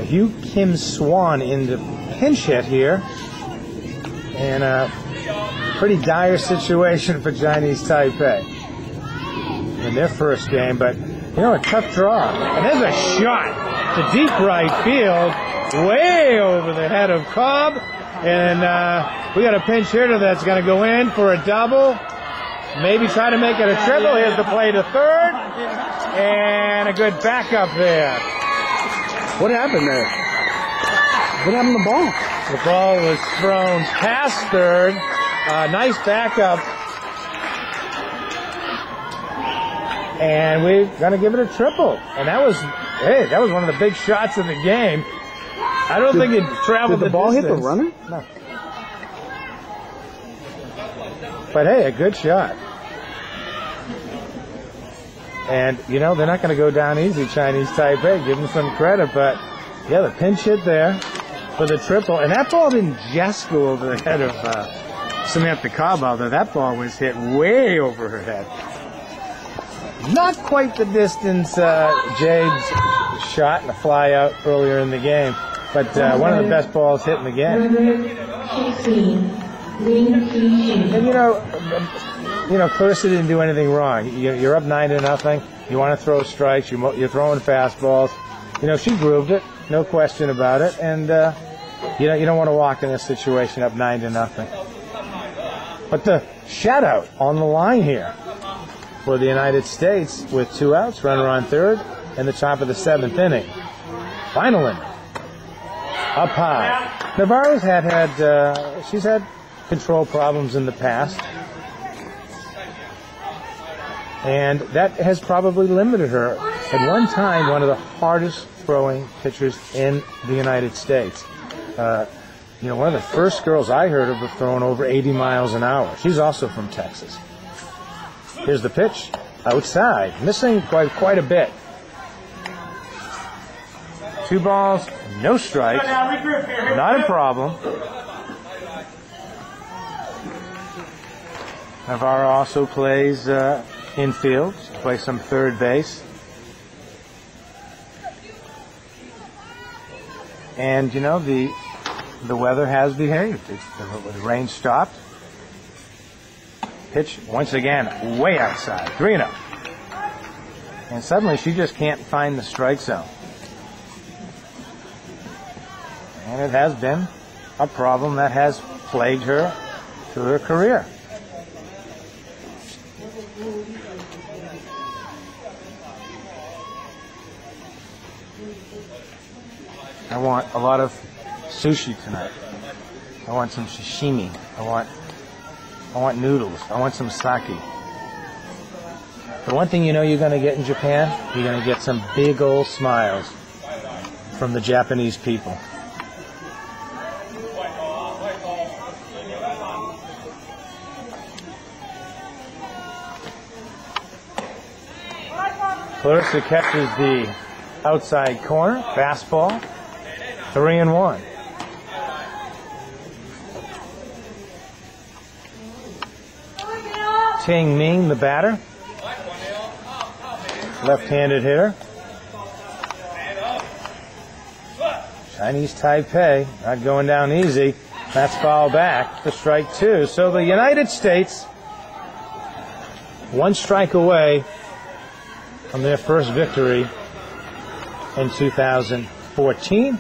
Yu Kim Swan in the pinch hit here. And a pretty dire situation for Chinese Taipei in their first game, but a tough draw. And there's a shot to deep right field, way over the head of Cobb. And we got a pinch hitter that's going to go in for a double. Maybe try to make it a triple. Here's the play to third. And a good backup there. What happened there? What happened to the ball? The ball was thrown past third. Nice backup. And we're going to give it a triple. And that was one of the big shots of the game. I don't think it traveled the ball distance. Hit the runner? No. But hey, a good shot. And, they're not going to go down easy, Chinese Taipei. Give them some credit, but Yeah, the pinch hit there for the triple. And that ball didn't just go over the head of Samantha Cobb, although that ball was hit way over her head. Not quite the distance Jade's shot and a fly out earlier in the game, but one of the best balls hit in the game. And you know, Clarissa didn't do anything wrong. You're up 9-0. You want to throw strikes. You're throwing fastballs. You know, she grooved it, no question about it. And you don't want to walk in this situation up 9-0. But the shutout on the line here for the United States with 2 outs, runner on third, and the top of the 7th inning. Final inning. Up high. Navarro's she's had control problems in the past, and that has probably limited her. At one time, one of the hardest throwing pitchers in the United States. One of the first girls I heard of was throwing over 80 miles an hour. She's also from Texas. Here's the pitch. Outside. Missing quite a bit. 2 balls, no strikes. Not a problem. Navarro also plays infield. Plays some third base. And, you know, the weather has behaved. The rain stopped. Pitch, once again, way outside. 3-0. And suddenly she just can't find the strike zone. And it has been a problem that has plagued her through her career. I want a lot of sushi tonight. I want some sashimi. I want noodles. I want some sake. The one thing you know you're going to get in Japan, you're going to get some big old smiles from the Japanese people. Clarissa catches the outside corner, fastball, 3-1. Ting Ming, the batter, left-handed hitter. Chinese Taipei, not going down easy. That's foul back for strike 2. So the United States, 1 strike away from their first victory in 2014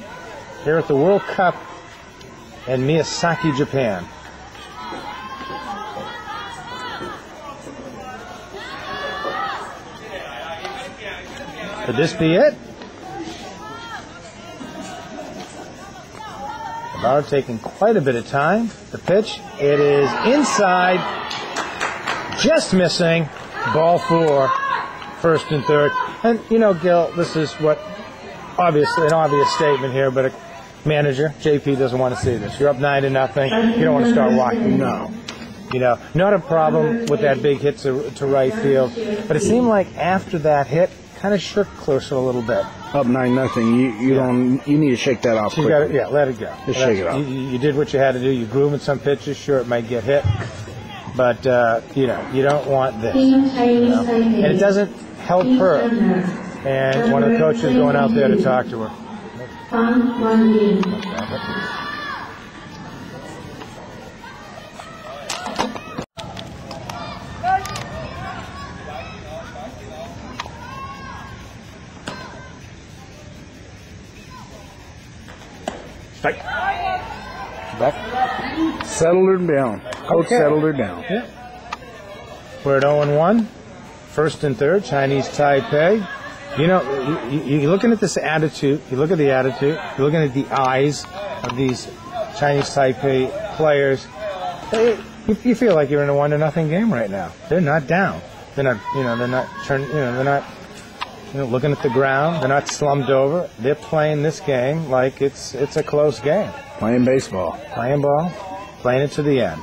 here at the World Cup in Miyazaki, Japan. Could this be it? Navarro taking quite a bit of time. The pitch, it is inside, just missing, ball 4, first and third. And, you know, Gil, this is what, obviously, an obvious statement here, but a manager, JP, doesn't want to see this. You're up 9-0. You don't want to start walking. No. You know, not a problem with that big hit to right field. But it seemed like after that hit, kind of shook Clarissa a little bit. Up 9-0. You need to shake that off. Let it go. Just shake it off. You did what you had to do. You grooved some pitches. Sure, it might get hit, but you don't want this. And it doesn't help her. And one of the coaches going out there to talk to her. Strike. Back. Settled her down. Coach settled her down. Yeah. We're at 0-1. First and third, Chinese Taipei. You know, you're looking at this attitude. You look at the attitude. You're looking at the eyes of these Chinese Taipei players. You feel like you're in a 1-0 game right now. They're not down. They're not. They're not turning. They're not. Looking at the ground. They're not slumped over. They're playing this game like it's a close game. Playing baseball. Playing ball. Playing it to the end.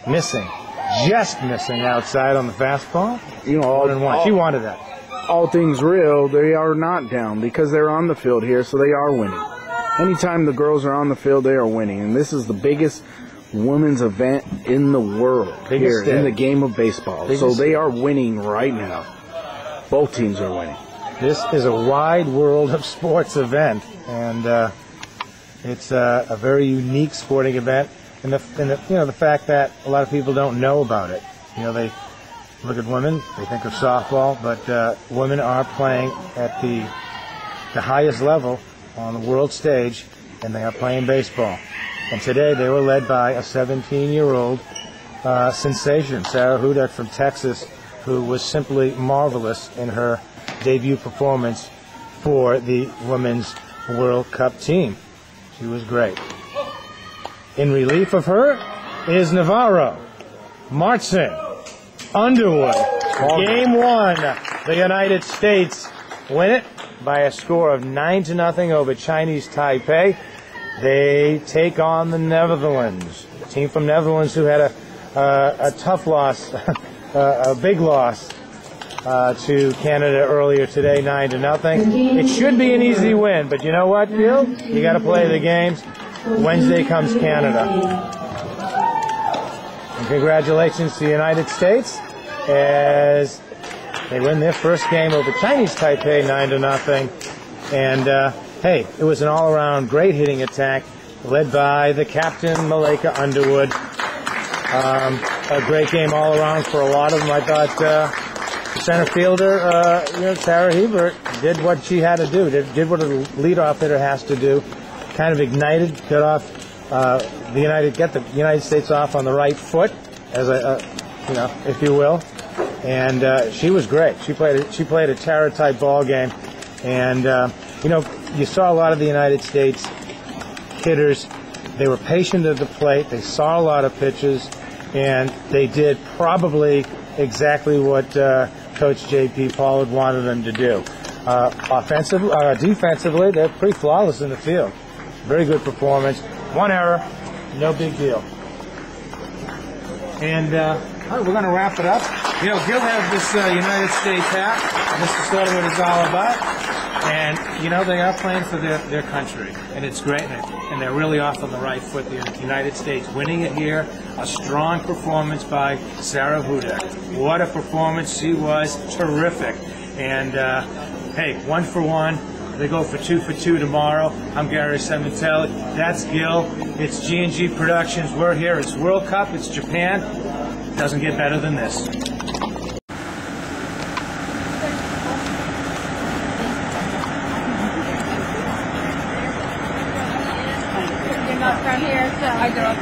Missing. Just missing outside on the fastball. 1-1. She wanted that. all things real, they are not down because they're on the field here, so they are winning. Anytime the girls are on the field, they are winning. And this is the biggest women's event in the world here in the game of baseball. So they are winning right now. Both teams are winning. This is a wide world of sports event, and it's a very unique sporting event. And the fact that a lot of people don't know about it. They look at women, they think of softball, but women are playing at the highest level on the world stage, and they are playing baseball. And today they were led by a 17-year-old sensation, Sarah Hudak from Texas, who was simply marvelous in her debut performance for the Women's World Cup team. She was great. In relief of her is Navarro, Martson, Underwood. Game 1, the United States win it by a score of 9-0 over Chinese Taipei. They take on the Netherlands, a team from Netherlands who had a tough loss, a big loss to Canada earlier today, 9-0. It should be an easy win, but you know what, Bill? You got to play the games. Wednesday comes Canada. And congratulations to the United States as they win their first game over Chinese Taipei, 9-0. And hey, it was an all-around great hitting attack led by the captain, Malaika Underwood. A great game all around for a lot of them. I thought the center fielder, Sarah Hebert, did what she had to do, did what a leadoff hitter has to do. Kind of ignited, get the United States off on the right foot, as if you will. And she was great. She played a terror-type ball game, and you saw a lot of the United States hitters. They were patient at the plate. They saw a lot of pitches, and they did probably exactly what Coach J.P. Pollard wanted them to do. Defensively, they're pretty flawless in the field. Very good performance. One error, no big deal. And all right, we're going to wrap it up. Gil has this United States hat. This is sort of what it's all about. And, they are playing for their country, and it's great, and they're really off on the right foot. The United States winning it here, a strong performance by Sarah Hudak. What a performance. She was terrific. And, hey, 1 for 1. They go for 2 for 2 tomorrow. I'm Gary Sementelli. That's Gil. It's G&G Productions. We're here. It's World Cup. It's Japan. Doesn't get better than this. You're not from here, so I grew up